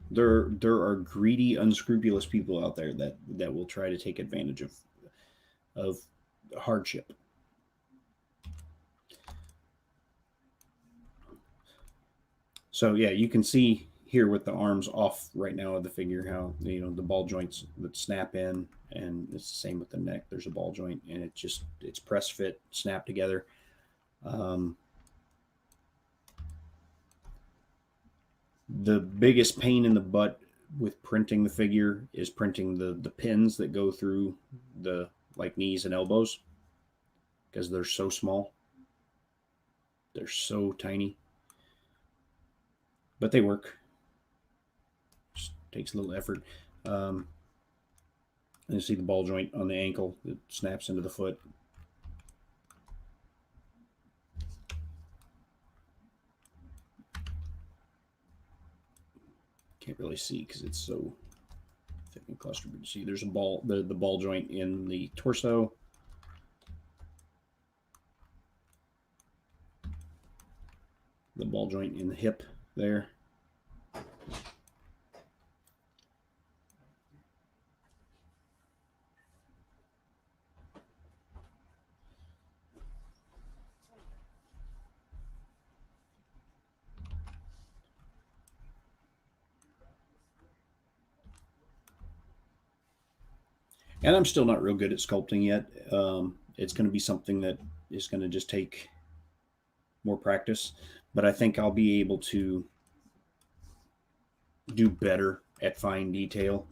A: there are greedy, unscrupulous people out there that will try to take advantage of hardship. So yeah, you can see here with the arms off right now of the figure how the ball joints that snap in, and it's the same with the neck. There's a ball joint, and it's press fit, snap together. Um, the biggest pain in the butt with printing the figure is printing the pins that go through the like knees and elbows because they're so small. They're so tiny, but they work. Just takes a little effort. Um, and you see the ball joint on the ankle that snaps into the foot. Can't really see because it's so thick and clustered. But you see, there's the ball joint in the torso. The ball joint in the hip there. And I'm still not real good at sculpting yet. It's going to be something that is going to just take more practice, but I think I'll be able to do better at fine detail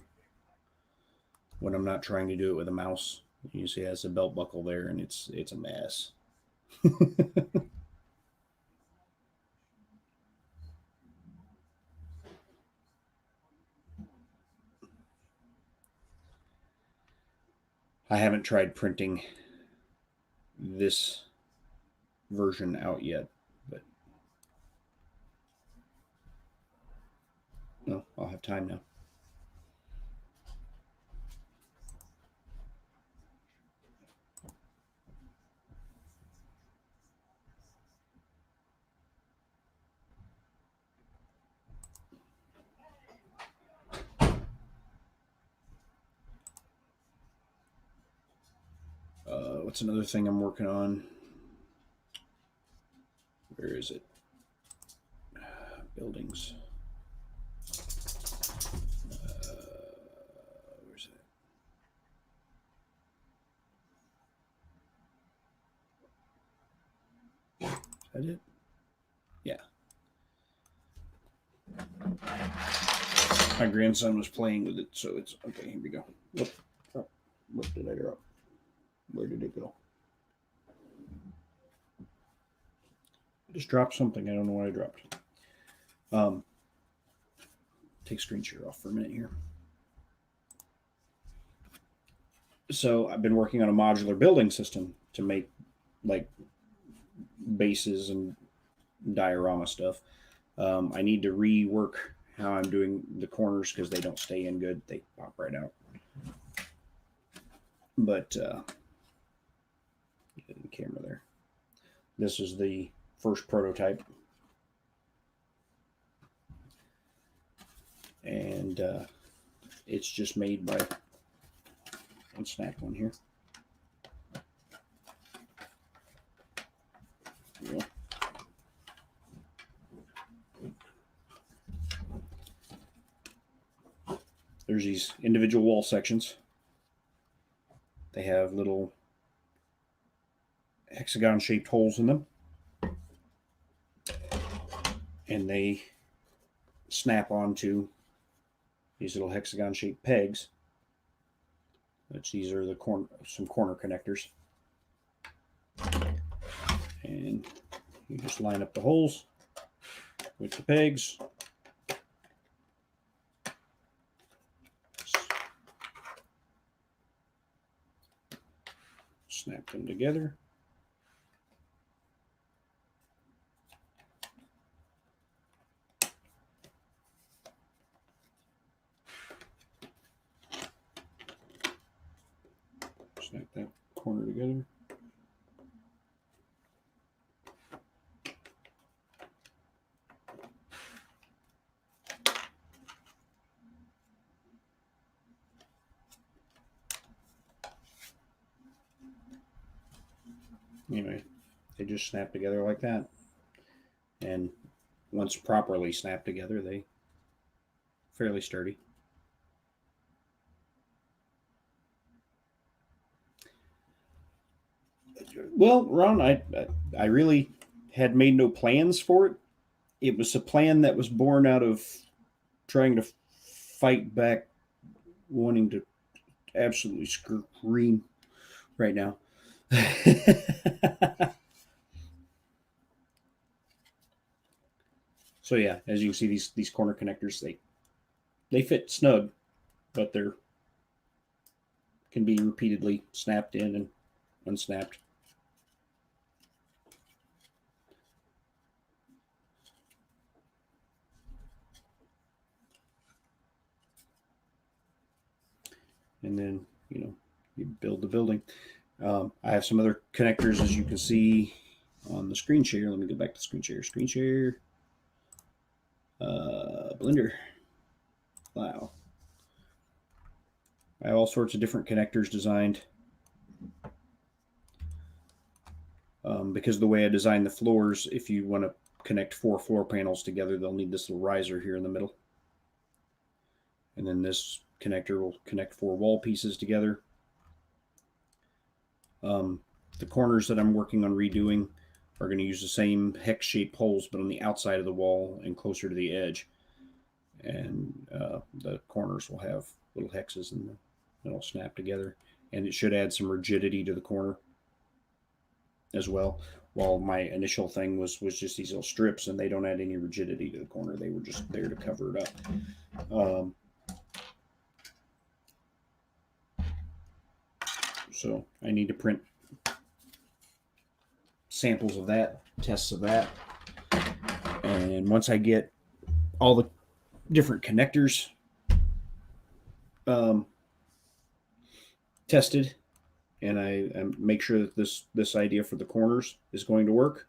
A: when I'm not trying to do it with a mouse. You see, it has a belt buckle there, and it's a mess. I haven't tried printing this version out yet, but no, I'll have time now. What's another thing I'm working on? Where is it? Buildings. Where's it? Is that it? Yeah. My grandson was playing with it, so it's okay. Here we go. What did I drop? Where did it go? I just dropped something. I don't know what I dropped. Take screen share off for a minute here. So I've been working on a modular building system to make like bases and diorama stuff. I need to rework how I'm doing the corners because they don't stay in good. They pop right out. But get the camera there. This is the first prototype. And it's just made by, let's snap one here. Yeah. There's these individual wall sections. They have little hexagon shaped holes in them. And they snap onto these little hexagon shaped pegs, which these are the some corner connectors. And you just line up the holes with the pegs. Snap them together. Snap that corner together. Anyway, they just snap together like that. And once properly snapped together, they fairly sturdy. Well, Ron, I really had made no plans for it. It was a plan that was born out of trying to fight back, wanting to absolutely scream right now. So yeah, as you can see, these corner connectors they fit snug, but they're can be repeatedly snapped in and unsnapped. And then you build the building. I have some other connectors, as you can see on the screen share. Let me go back to screen share. Screen share. Blender. Wow. I have all sorts of different connectors designed. Because of the way I designed the floors, if you want to connect 4 floor panels together, they'll need this little riser here in the middle. And then this connector will connect 4 wall pieces together. The corners that I'm working on redoing are going to use the same hex-shaped holes, but on the outside of the wall and closer to the edge. And the corners will have little hexes and it'll snap together. And it should add some rigidity to the corner as well. While my initial thing was just these little strips, and they don't add any rigidity to the corner. They were just there to cover it up. So I need to print samples of that, tests of that. And once I get all the different connectors tested, and I make sure that this idea for the corners is going to work,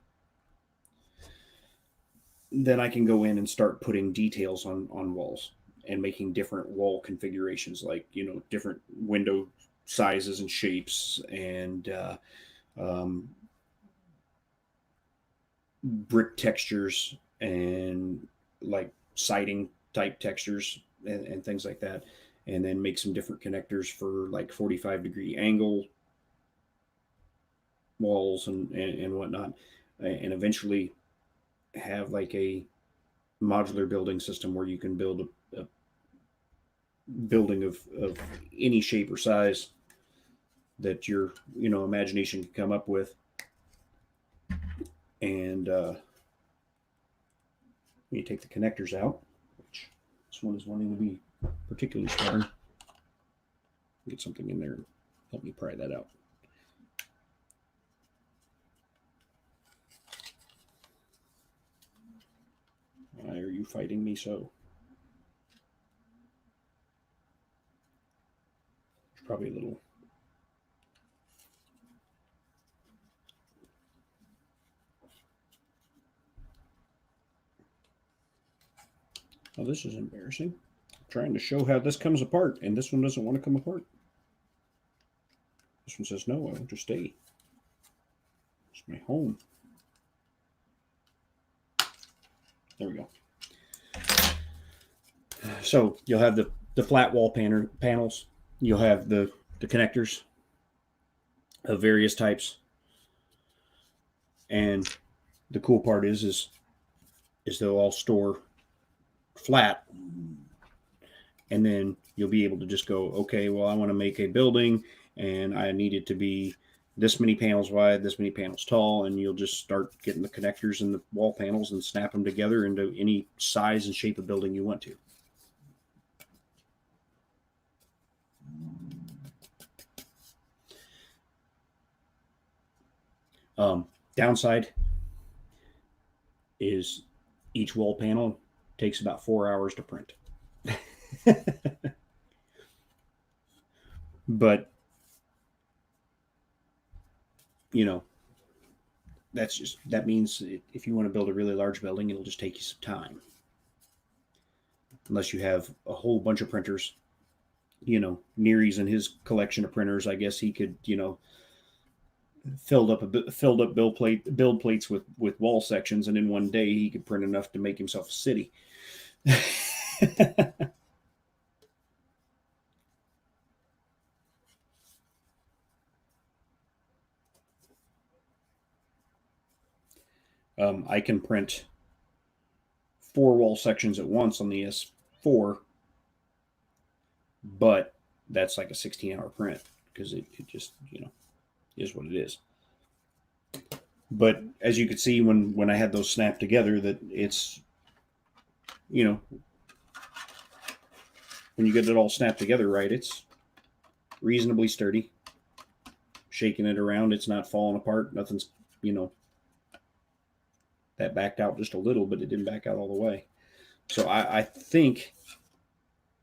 A: then I can go in and start putting details on walls and making different wall configurations, like different window sizes and shapes, and brick textures, and like siding type textures, and things like that. And then make some different connectors for like 45-degree angle walls and whatnot, and eventually have like a modular building system where you can build a building of any shape or size that your imagination can come up with. And you take the connectors out, which this one is wanting to be particularly stubborn. Get something in there Let me pry that out. Why are you fighting me so? It's probably a little. Oh, this is embarrassing. I'm trying to show how this comes apart, and this one doesn't want to come apart. This one says, no, I want to stay. It's my home. There we go. So you'll have the flat wall panels. You'll have the connectors of various types. And the cool part is they'll all store flat. And then you'll be able to just go, okay, well, I want to make a building and I need it to be this many panels wide, this many panels tall, and you'll just start getting the connectors and the wall panels and snap them together into any size and shape of building you want to. Downside is each wall panel takes about 4 hours to print. But you know, that means if you want to build a really large building, it'll just take you some time. Unless you have a whole bunch of printers. You know, Neary's in his collection of printers, I guess he could, filled up build plates with wall sections, and in one day he could print enough to make himself a city. I can print 4 wall sections at once on the S4, but that's like a 16-hour print because it just, is what it is. But as you could see when I had those snapped together, that it's, when you get it all snapped together right, it's reasonably sturdy. Shaking it around, it's not falling apart. Nothing's, that backed out just a little, but it didn't back out all the way. So I think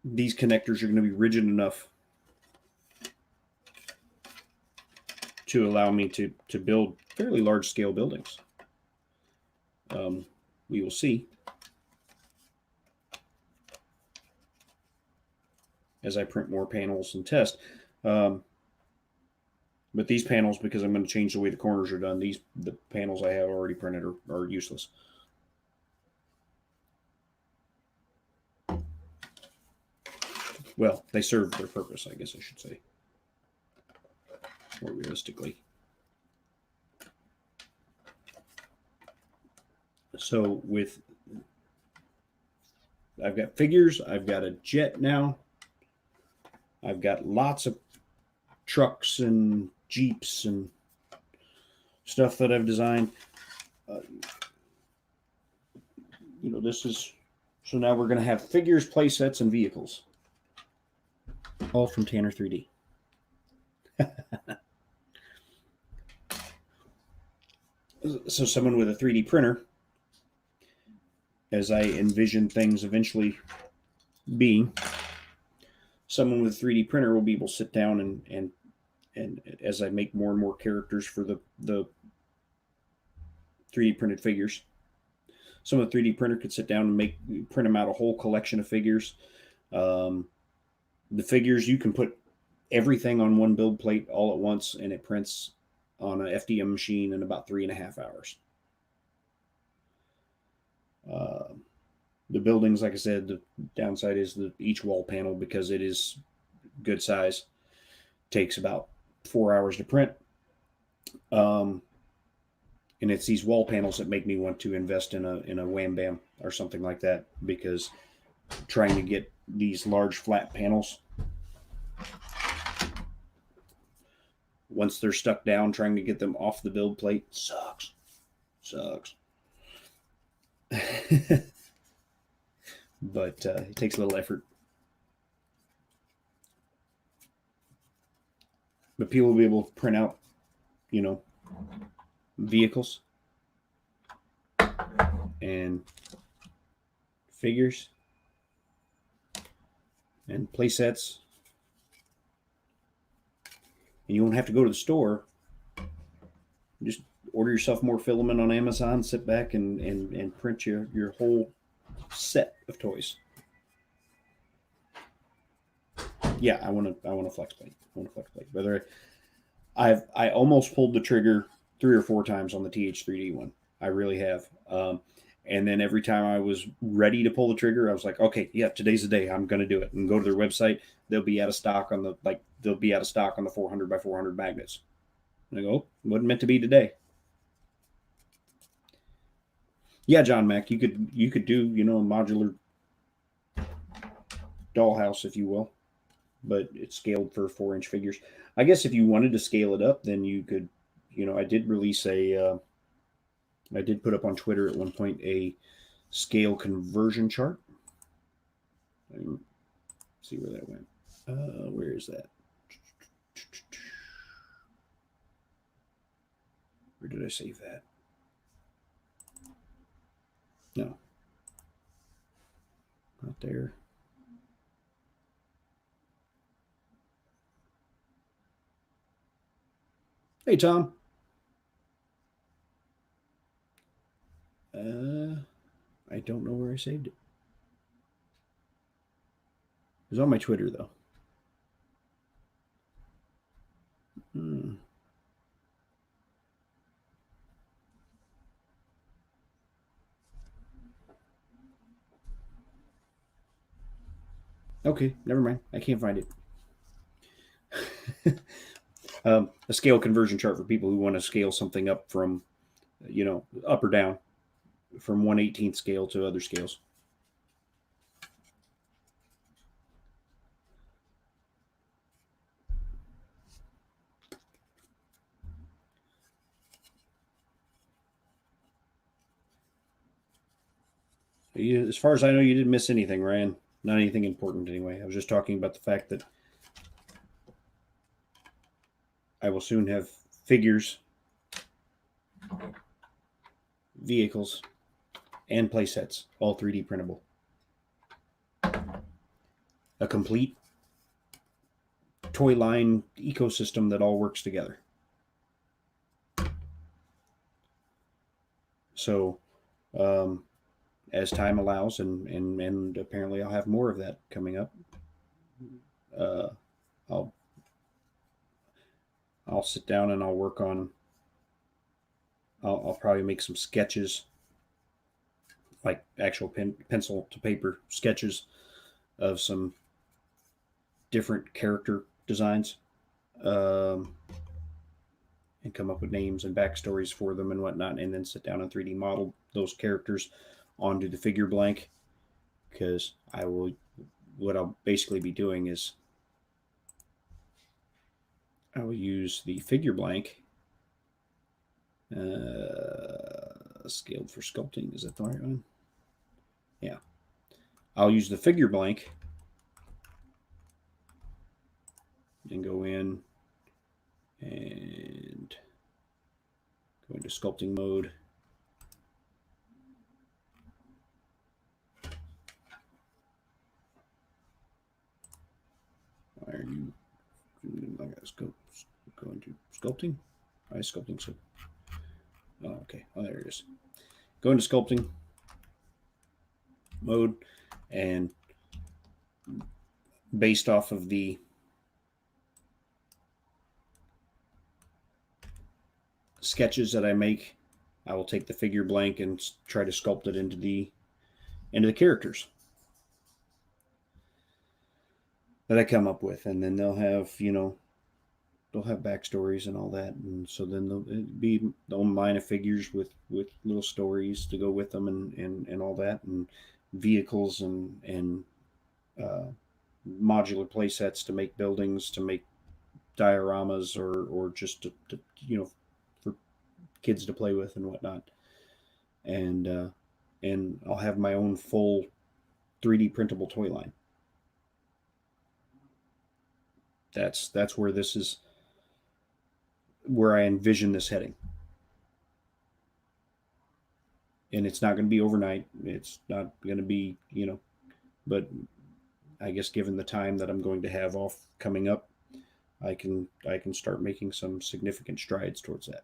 A: these connectors are going to be rigid enough to allow me to build fairly large scale buildings. We will see as I print more panels and test. But these panels, because I'm going to change the way the corners are done, the panels I have already printed are useless. Well, they serve their purpose, I guess I should say, more realistically. So I've got figures, I've got a jet now, I've got lots of trucks and Jeeps and stuff that I've designed. This is, so now we're going to have figures, play sets, and vehicles. All from Tanner 3D. So someone with a 3D printer, as I envision things eventually being, someone with a 3D printer will be able to sit down and as I make more and more characters for the 3D printed figures, someone with a 3D printer could sit down and print them out a whole collection of figures. The figures, you can put everything on one build plate all at once, and it prints on an FDM machine in about 3.5 hours. The buildings, like I said, the downside is each wall panel, because it is good size, takes about 4 hours to print. And it's these wall panels that make me want to invest in a Wham Bam or something like that, because trying to get these large flat panels, once they're stuck down, trying to get them off the build plate sucks. But it takes a little effort. but people will be able to print out, you know, vehicles and figures and play sets. And you won't have to go to the store. Just order yourself more filament on Amazon, sit back and print your whole set of toys. Yeah, I want a flex plate. I want a flex plate. Whether I almost pulled the trigger 3 or 4 times on the TH3D one. I really have. And then every time I was ready to pull the trigger, I was like, okay, yeah, today's the day. I'm going to do it. And go to their website. They'll be out of stock on the 400 by 400 magnets. And I go, oh, wasn't meant to be today. Yeah, John Mack, you could do, you know, a modular dollhouse, if you will, but it's scaled for 4-inch figures. I guess if you wanted to scale it up, then you could, you know, I did put up on Twitter at one point a scale conversion chart. See where that went. Where is that? Where did I save that? No. Not there. Hey, Tom. I don't know where I saved it. It was on my Twitter, though. Okay, never mind. I can't find it. A scale conversion chart for people who want to scale something up from, you know, up or down from 1/18 scale to other scales. As far as I know, you didn't miss anything, Ryan. Not anything important, anyway. I was just talking about the fact that I will soon have figures, vehicles, and play sets, all 3D printable. A complete toy line ecosystem that all works together. So, as time allows, and apparently I'll have more of that coming up. I'll sit down and I'll work on. I'll probably make some sketches, like actual pencil to paper sketches of some different character designs, and come up with names and backstories for them and whatnot, and then sit down and 3D model those characters onto the figure blank. Because what I'll basically be doing is I will use the figure blank, scaled for sculpting. Is that the right one? Yeah. I'll use the figure blank and go in and go into sculpting mode. Why are you? I gotta go into sculpting. Sculpting. So, oh, okay. Oh, there it is. Go into sculpting mode, and based off of the sketches that I make, I will take the figure blank and try to sculpt it into the characters that I come up with, and then they'll have backstories and all that, and so then they'll be the own line of figures with little stories to go with them, and all that, and vehicles and modular play sets to make buildings, to make dioramas, or just to for kids to play with and whatnot, and I'll have my own full 3D printable toy line. That's where this is. where I envision this heading. And it's not going to be overnight. It's not going to be, but I guess given the time that I'm going to have off coming up, I can start making some significant strides towards that.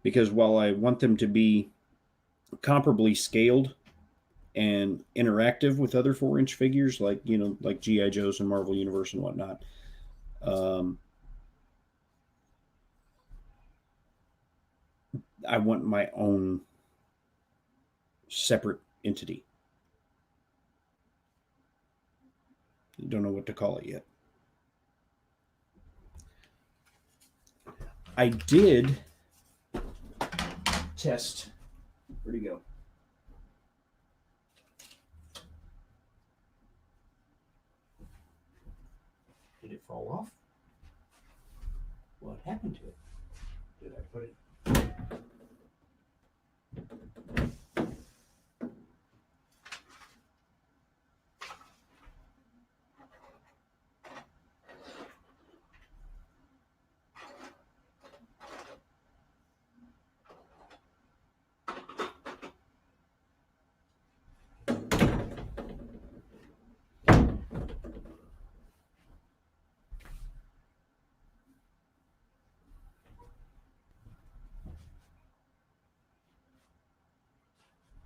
A: Because while I want them to be comparably scaled and interactive with other 4-inch figures like GI Joes and Marvel Universe and whatnot, um, I want my own separate entity. Don't know what to call it yet. I did test. Where'd he go? Did it fall off? What happened to it? Did I put it?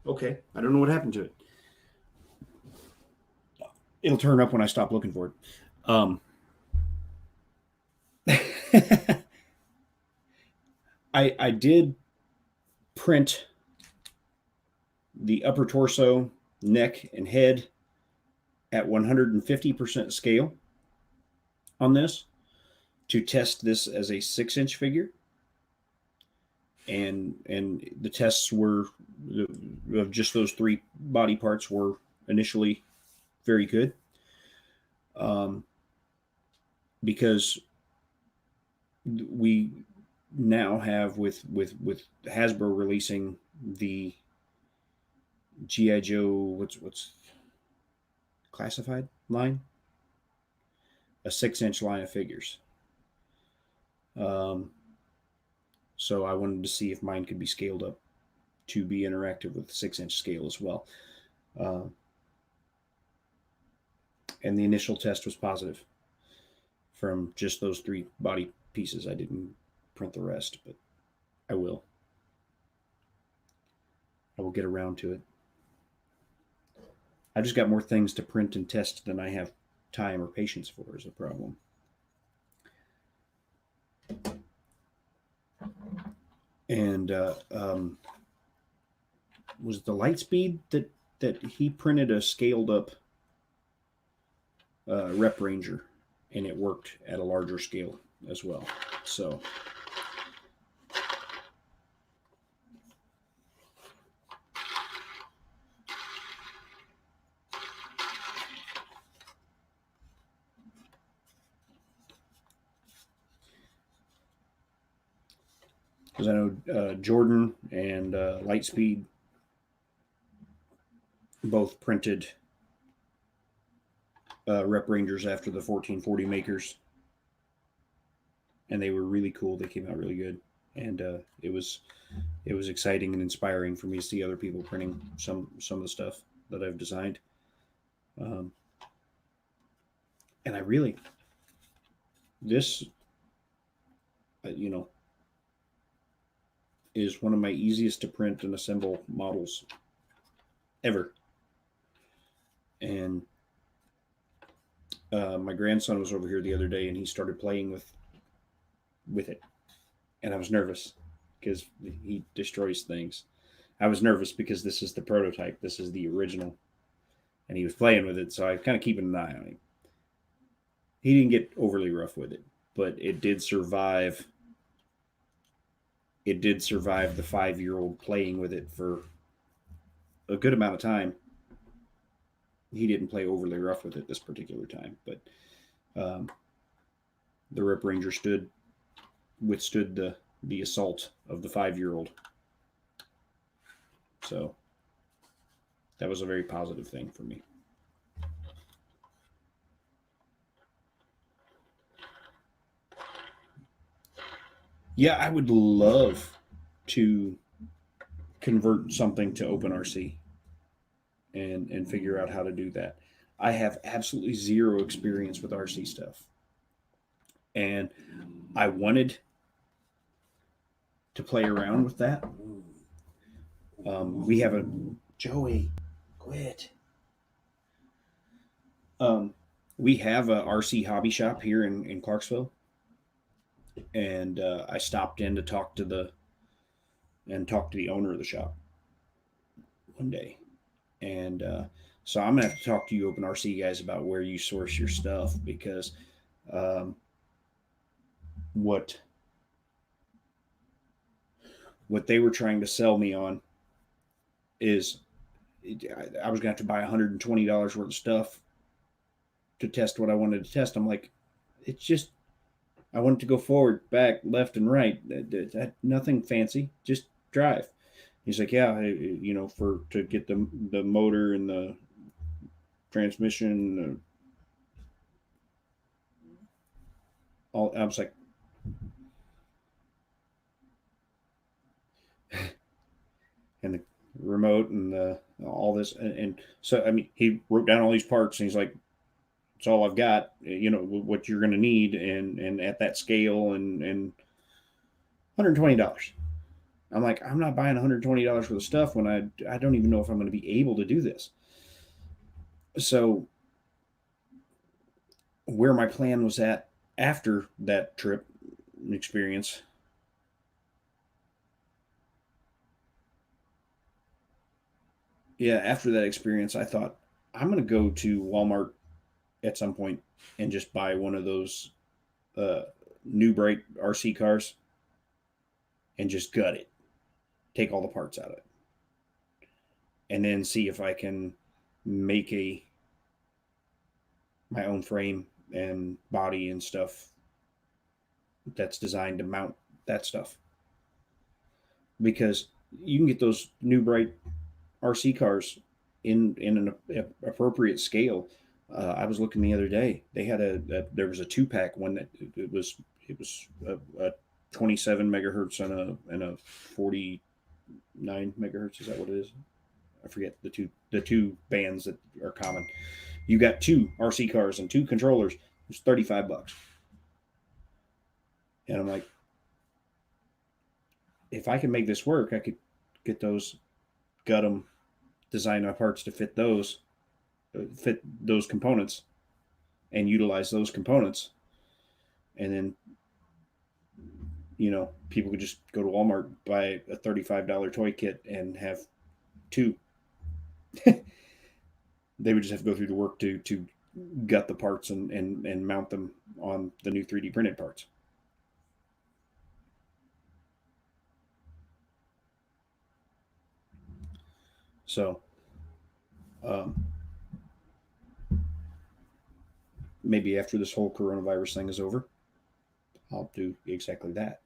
A: Okay, I don't know what happened to it. It'll turn up when I stop looking for it. I did print the upper torso, neck, and head at 150% scale on this to test this as a 6-inch figure. And the tests were of just those 3 body parts were initially very good, because we now have with Hasbro releasing the GI Joe what's classified line, a 6-inch line of figures. So I wanted to see if mine could be scaled up to be interactive with the 6-inch scale as well. And the initial test was positive from just those 3 body pieces. I didn't print the rest, but I will. I will get around to it. I've just got more things to print and test than I have time or patience for is a problem. And was the Lightspeed that he printed a scaled up Rep Ranger, and it worked at a larger scale as well. So because I know Jordan and Lightspeed both printed Rep Rangers after the 1440 makers, and they were really cool. They came out really good, and it was exciting and inspiring for me to see other people printing some of the stuff that I've designed. And I really this is one of my easiest to print and assemble models ever. And my grandson was over here the other day, and he started playing with it, and I was nervous because he destroys things. I was nervous because this is the prototype, this is the original, and he was playing with it, so I was kind of keeping an eye on him. He didn't get overly rough with it, but it did survive. It did survive the 5-year-old playing with it for a good amount of time. He didn't play overly rough with it this particular time, but the Rip Ranger withstood the assault of the 5-year-old. So That was a very positive thing for me. Yeah, I would love to convert something to OpenRC and figure out how to do that. I have absolutely zero experience with RC stuff, and I wanted to play around with that. We have a Joey, quit. Um, we have a RC hobby shop here in Clarksville, and I stopped in to talk to the owner of the shop one day, and so I'm gonna have to talk to you Open RC guys about where you source your stuff because um, what what they were trying to sell me on is I was gonna have to buy $120 worth of stuff to test what I wanted to test. I'm like, it's just I want it to go forward, back, left, and right. Nothing fancy, just drive. He's like, yeah, for to get the motor and the transmission, all. I was like, and the remote and all this, and so I mean, he wrote down all these parts, and he's like, it's all I've got. What you're going to need, and at that scale, and $120. I'm like, I'm not buying $120 worth of stuff when I don't even know if I'm going to be able to do this. So where my plan was at after that trip experience, yeah, after that experience, I thought I'm going to go to Walmart at some point and just buy one of those uh, new bright RC cars and just gut it, take all the parts out of it, and then see if I can make a my own frame and body and stuff that's designed to mount that stuff. Because you can get those new bright RC cars in an appropriate scale. I was looking the other day. They had there was a 2-pack one that it was a 27 megahertz and a 49 megahertz. Is that what it is? I forget the two bands that are common. You got two RC cars and two controllers. It's $35, and I'm like, if I can make this work, I could get those, gut them, design my parts to fit those components, and utilize those components, and then people could just go to Walmart, buy a $35 toy kit, and have two. They would just have to go through the work to gut the parts and mount them on the new 3D printed parts. So um, maybe after this whole coronavirus thing is over, I'll do exactly that.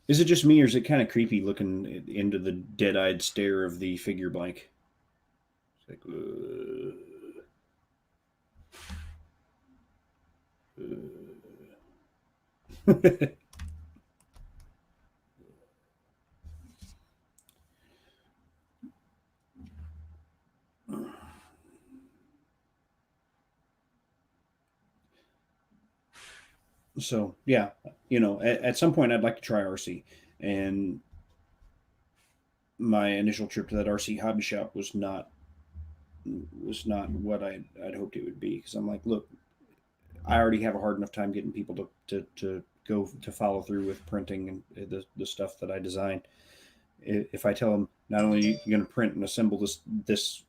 A: Is it just me, or is it kind of creepy looking into the dead-eyed stare of the figure blank? It's like, so yeah, at some point I'd like to try RC, and my initial trip to that RC hobby shop was not what I'd hoped it would be, because I'm like, look, I already have a hard enough time getting people to go to follow through with printing and the stuff that I design. If I tell them not only are you going to print and assemble this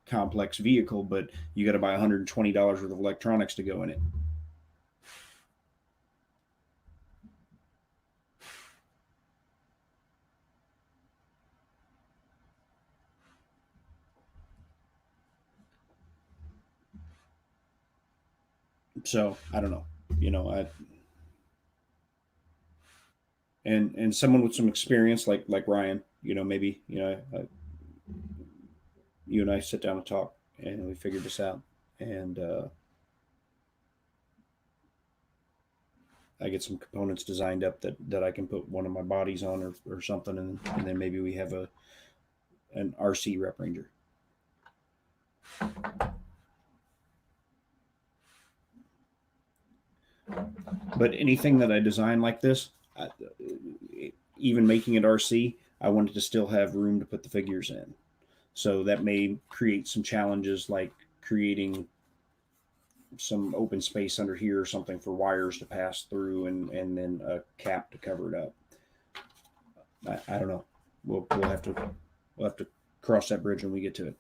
A: complex vehicle, but you got to buy $120 worth of electronics to go in it. So I don't know. I and someone with some experience like Ryan, maybe you and I sit down and talk, and we figured this out, and I get some components designed up that I can put one of my bodies on or something, and then maybe we have an RC rep ranger. But anything that I design like this, even making it RC, I wanted to still have room to put the figures in. So that may create some challenges, like creating some open space under here or something for wires to pass through, and then a cap to cover it up. I don't know. We'll have to cross that bridge when we get to it.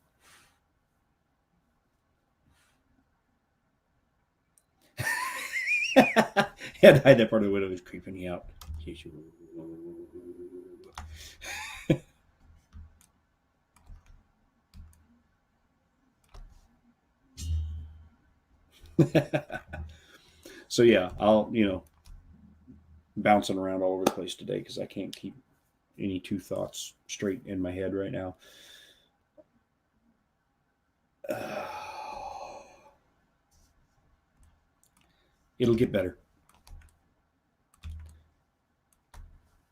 A: Yeah, to hide that part of the window is creeping me out. So yeah, I'll bouncing around all over the place today because I can't keep any two thoughts straight in my head right now. It'll get better.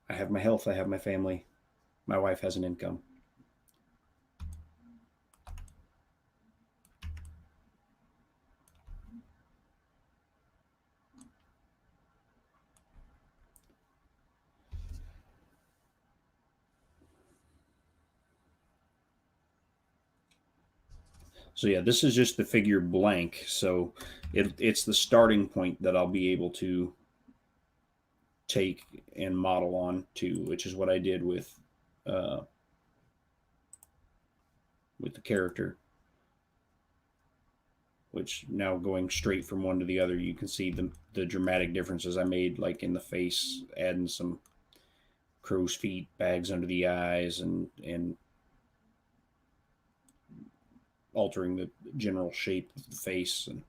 A: I have my health. I have my family. My wife has an income. So yeah, this is just the figure blank. So it's the starting point that I'll be able to take and model on to, which is what I did uh, with the character. Which now going straight from one to the other, you can see the dramatic differences I made, like in the face, adding some crow's feet, bags under the eyes, and altering the general shape of the face and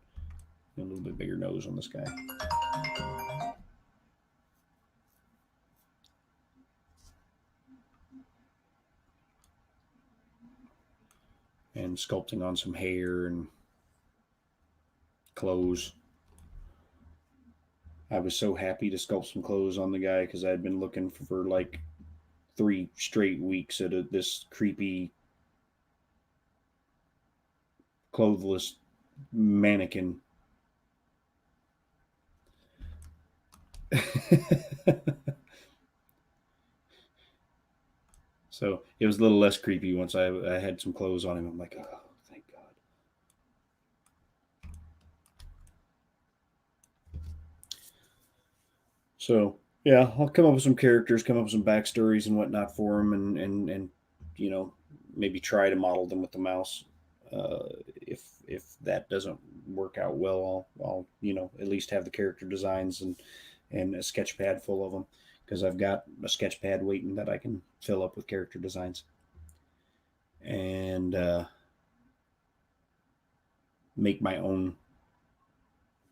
A: a little bit bigger nose on this guy. And sculpting on some hair and clothes. I was so happy to sculpt some clothes on the guy because I had been looking for like 3 straight weeks at this creepy clothless mannequin. So it was a little less creepy once I had some clothes on him. I'm like, oh, thank God. So yeah, I'll come up with some characters, come up with some backstories and whatnot for them, and maybe try to model them with the mouse. If that doesn't work out well, I'll at least have the character designs and a sketch pad full of them because I've got a sketch pad waiting that I can fill up with character designs and make my own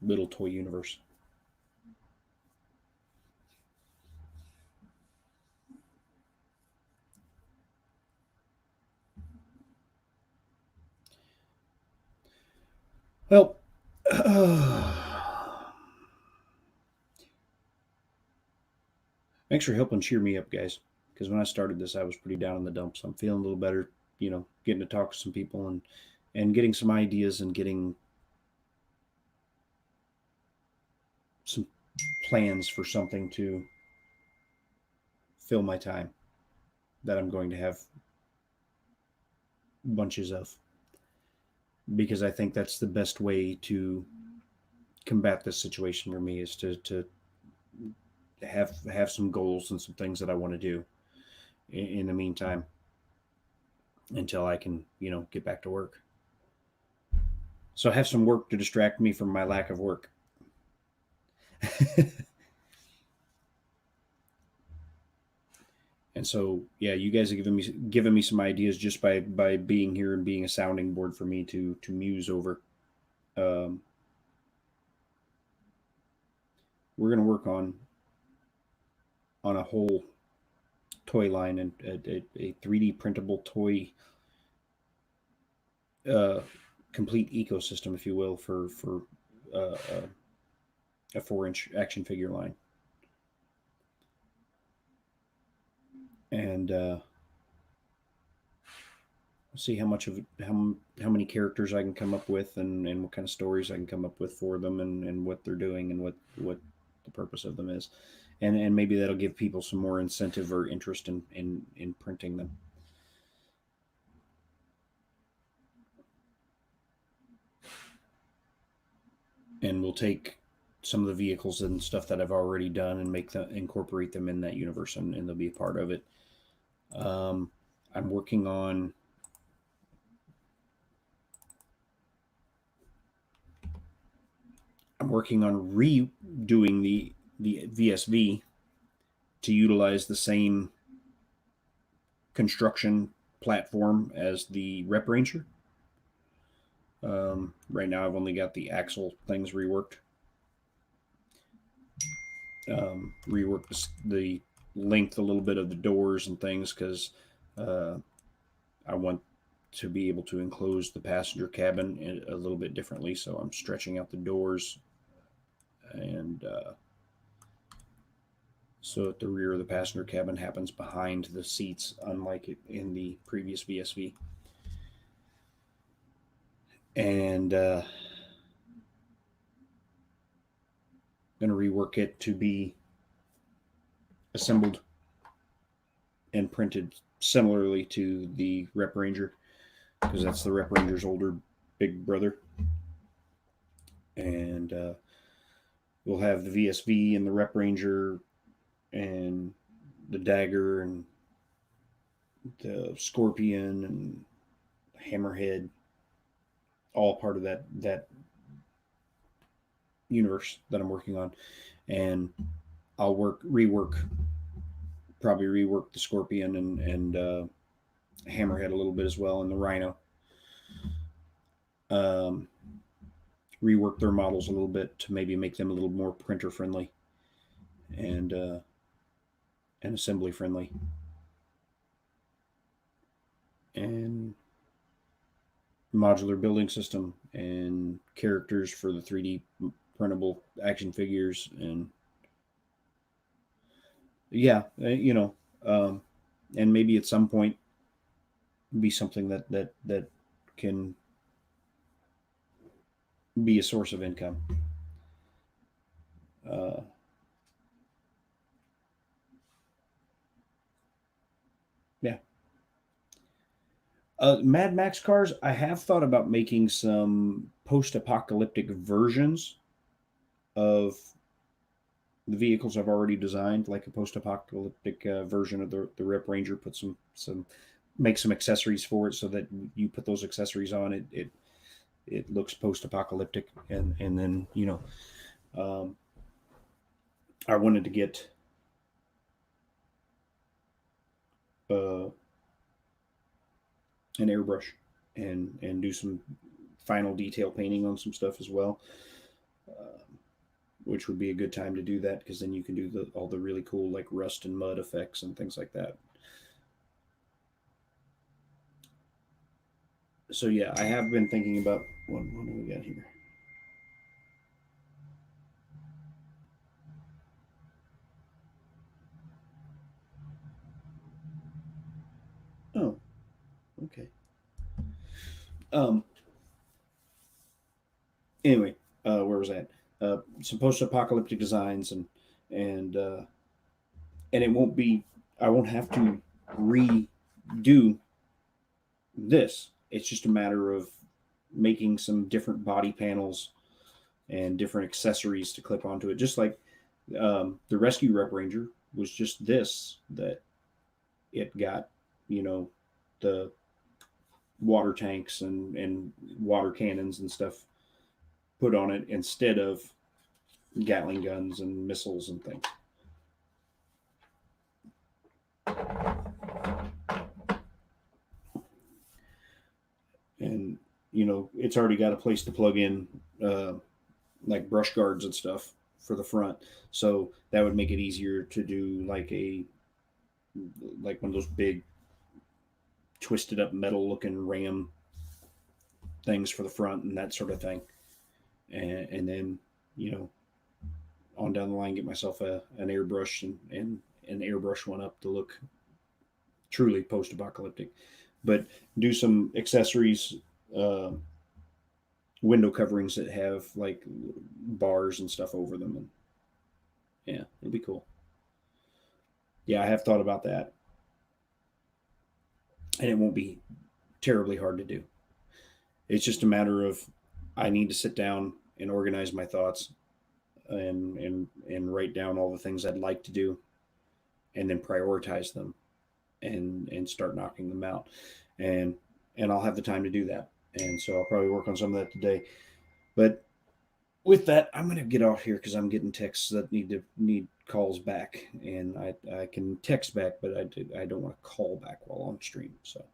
A: little toy universe. Well, thanks for helping cheer me up, guys. Because when I started this, I was pretty down in the dumps. I'm feeling a little better, getting to talk to some people and getting some ideas and getting some plans for something to fill my time that I'm going to have bunches of. Because I think that's the best way to combat this situation for me is to have some goals and some things that I want to do in the meantime until I can, get back to work. So I have some work to distract me from my lack of work. And so, yeah, you guys have given me some ideas just by being here and being a sounding board for me to muse over. Um, we're going to work on on a whole toy line and a 3D printable toy uh, complete ecosystem, if you will, for uh, a 4-inch action figure line. And see how much of how many characters I can come up with, and what kind of stories I can come up with for them, and what they're doing, and what the purpose of them is, and maybe that'll give people some more incentive or interest in printing them. And we'll take some of the vehicles and stuff that I've already done and incorporate them in that universe, and they'll be a part of it. Um, I'm working on redoing the VSV to utilize the same construction platform as the Rep Ranger. Right now, I've only got the axle things reworked. Reworked the length a little bit of the doors and things because I want to be able to enclose the passenger cabin a little bit differently. So I'm stretching out the doors, and so that the rear of the passenger cabin happens behind the seats, unlike it in the previous VSV. And going to rework it to be assembled and printed similarly to the Rep Ranger, because that's the Rep Ranger's older big brother. And we'll have the VSV and the Rep Ranger and the Dagger and the Scorpion and Hammerhead, all part of that universe that I'm working on. And I'll probably rework the Scorpion and Hammerhead a little bit as well, and the Rhino. Rework their models a little bit to maybe make them a little more printer friendly and assembly friendly. And modular building system and characters for the 3D printable action figures, and yeah, and maybe at some point be something that can be a source of income. Yeah. Mad Max cars, I have thought about making some post-apocalyptic versions of the vehicles I've already designed, like a post-apocalyptic version of the Rep Ranger. Put make some accessories for it, so that you put those accessories on it looks post-apocalyptic, and then I wanted to get an airbrush and do some final detail painting on some stuff as well, which would be a good time to do that, because then you can do all the really cool like rust and mud effects and things like that. So yeah, I have been thinking about what do we got here? Oh, okay. Anyway, where was that? Some post-apocalyptic designs, and it won't be. I won't have to redo this. It's just a matter of making some different body panels and different accessories to clip onto it. Just like the Rescue Rep Ranger was just this, that it got, the water tanks and water cannons and stuff put on it instead of Gatling guns and missiles and things. And it's already got a place to plug in like brush guards and stuff, for the front. So that would make it easier to do like one of those big twisted up metal looking ram things for the front and that sort of thing. And then, you know, on down the line, get myself an airbrush and an airbrush one up to look truly post apocalyptic. But do some accessories, uh, window coverings that have like bars and stuff over them. And yeah, it'll be cool. Yeah, I have thought about that. And it won't be terribly hard to do. It's just a matter of I need to sit down and organize my thoughts and write down all the things I'd like to do and then prioritize them and start knocking them out. And and I'll have the time to do that. And so I'll probably work on some of that today. But with that, I'm gonna get off here because I'm getting texts that need calls back, and I can text back, but I don't want to call back while on stream. So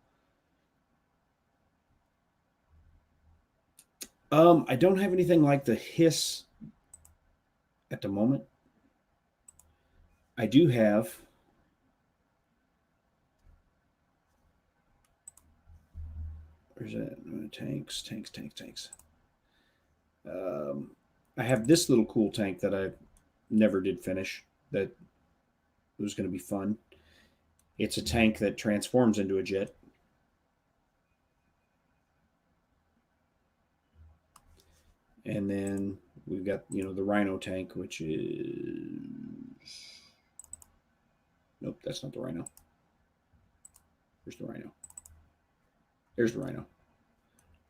A: I don't have anything like the hiss at the moment. I do have. Where's that? Tanks. I have this little cool tank that I never did finish. That was going to be fun. It's a tank that transforms into a jet. And then we've got, you know, the Rhino tank, which is. Nope, that's not the Rhino. Where's the Rhino? There's the Rhino.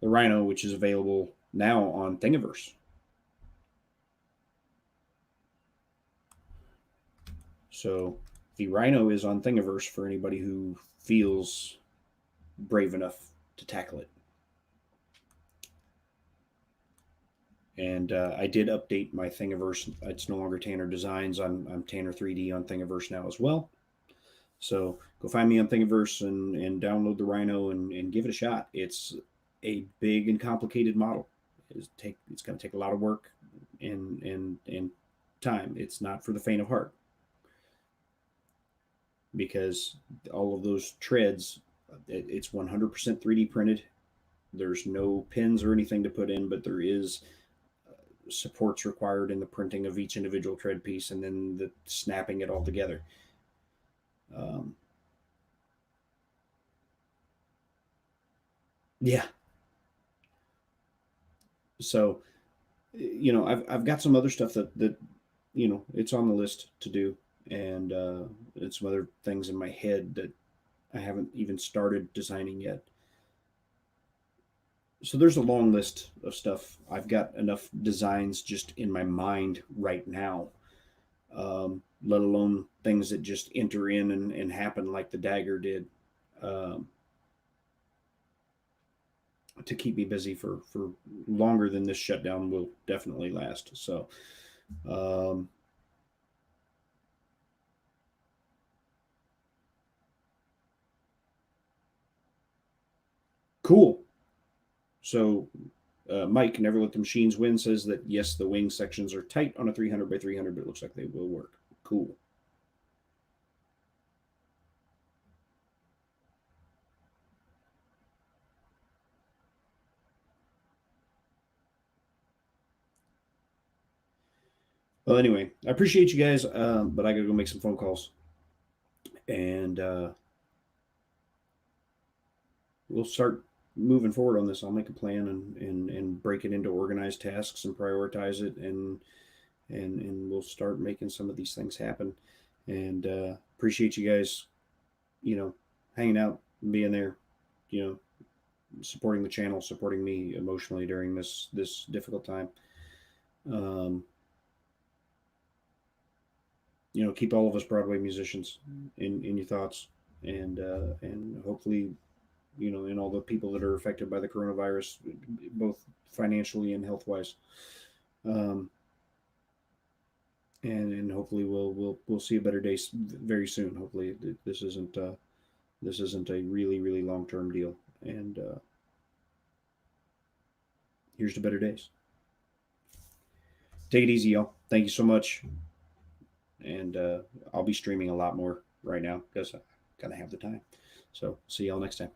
A: The Rhino, which is available now on Thingiverse. So the Rhino is on Thingiverse for anybody who feels brave enough to tackle it. And I did update my Thingiverse. It's no longer Tanner Designs. I'm Tanner 3D on Thingiverse now as well. So go find me on Thingiverse and download the Rhino and give it a shot. It's a big and complicated model. It's going to take a lot of work and time. It's not for the faint of heart because all of those treads, it's 100% 3D printed. There's no pins or anything to put in, but there is supports required in the printing of each individual tread piece and then the snapping it all together. Yeah. So, you know, I've got some other stuff that you know it's on the list to do, and it's some other things in my head that I haven't even started designing yet. So there's a long list of stuff. I've got enough designs just in my mind right now, let alone things that just enter in and happen like the dagger did, um, to keep me busy for longer than this shutdown will definitely last. So, um, cool. So, Mike, Never Let the Machines Win says that yes, the wing sections are tight on a 300 by 300, but it looks like they will work. Cool. Well, anyway, I appreciate you guys, but I gotta go make some phone calls, and we'll start moving forward on this. I'll make a plan and break it into organized tasks and prioritize it, and we'll start making some of these things happen. And appreciate you guys, you know, hanging out, being there, you know, supporting the channel, supporting me emotionally during this difficult time. Um, you know, keep all of us Broadway musicians in your thoughts, and hopefully, you know, and all the people that are affected by the coronavirus, both financially and health wise. Um, and hopefully we'll see a better day very soon. Hopefully this isn't a really long term deal. And here's to better days. Take it easy, y'all. Thank you so much. And I'll be streaming a lot more right now because I gotta have the time. So see y'all next time.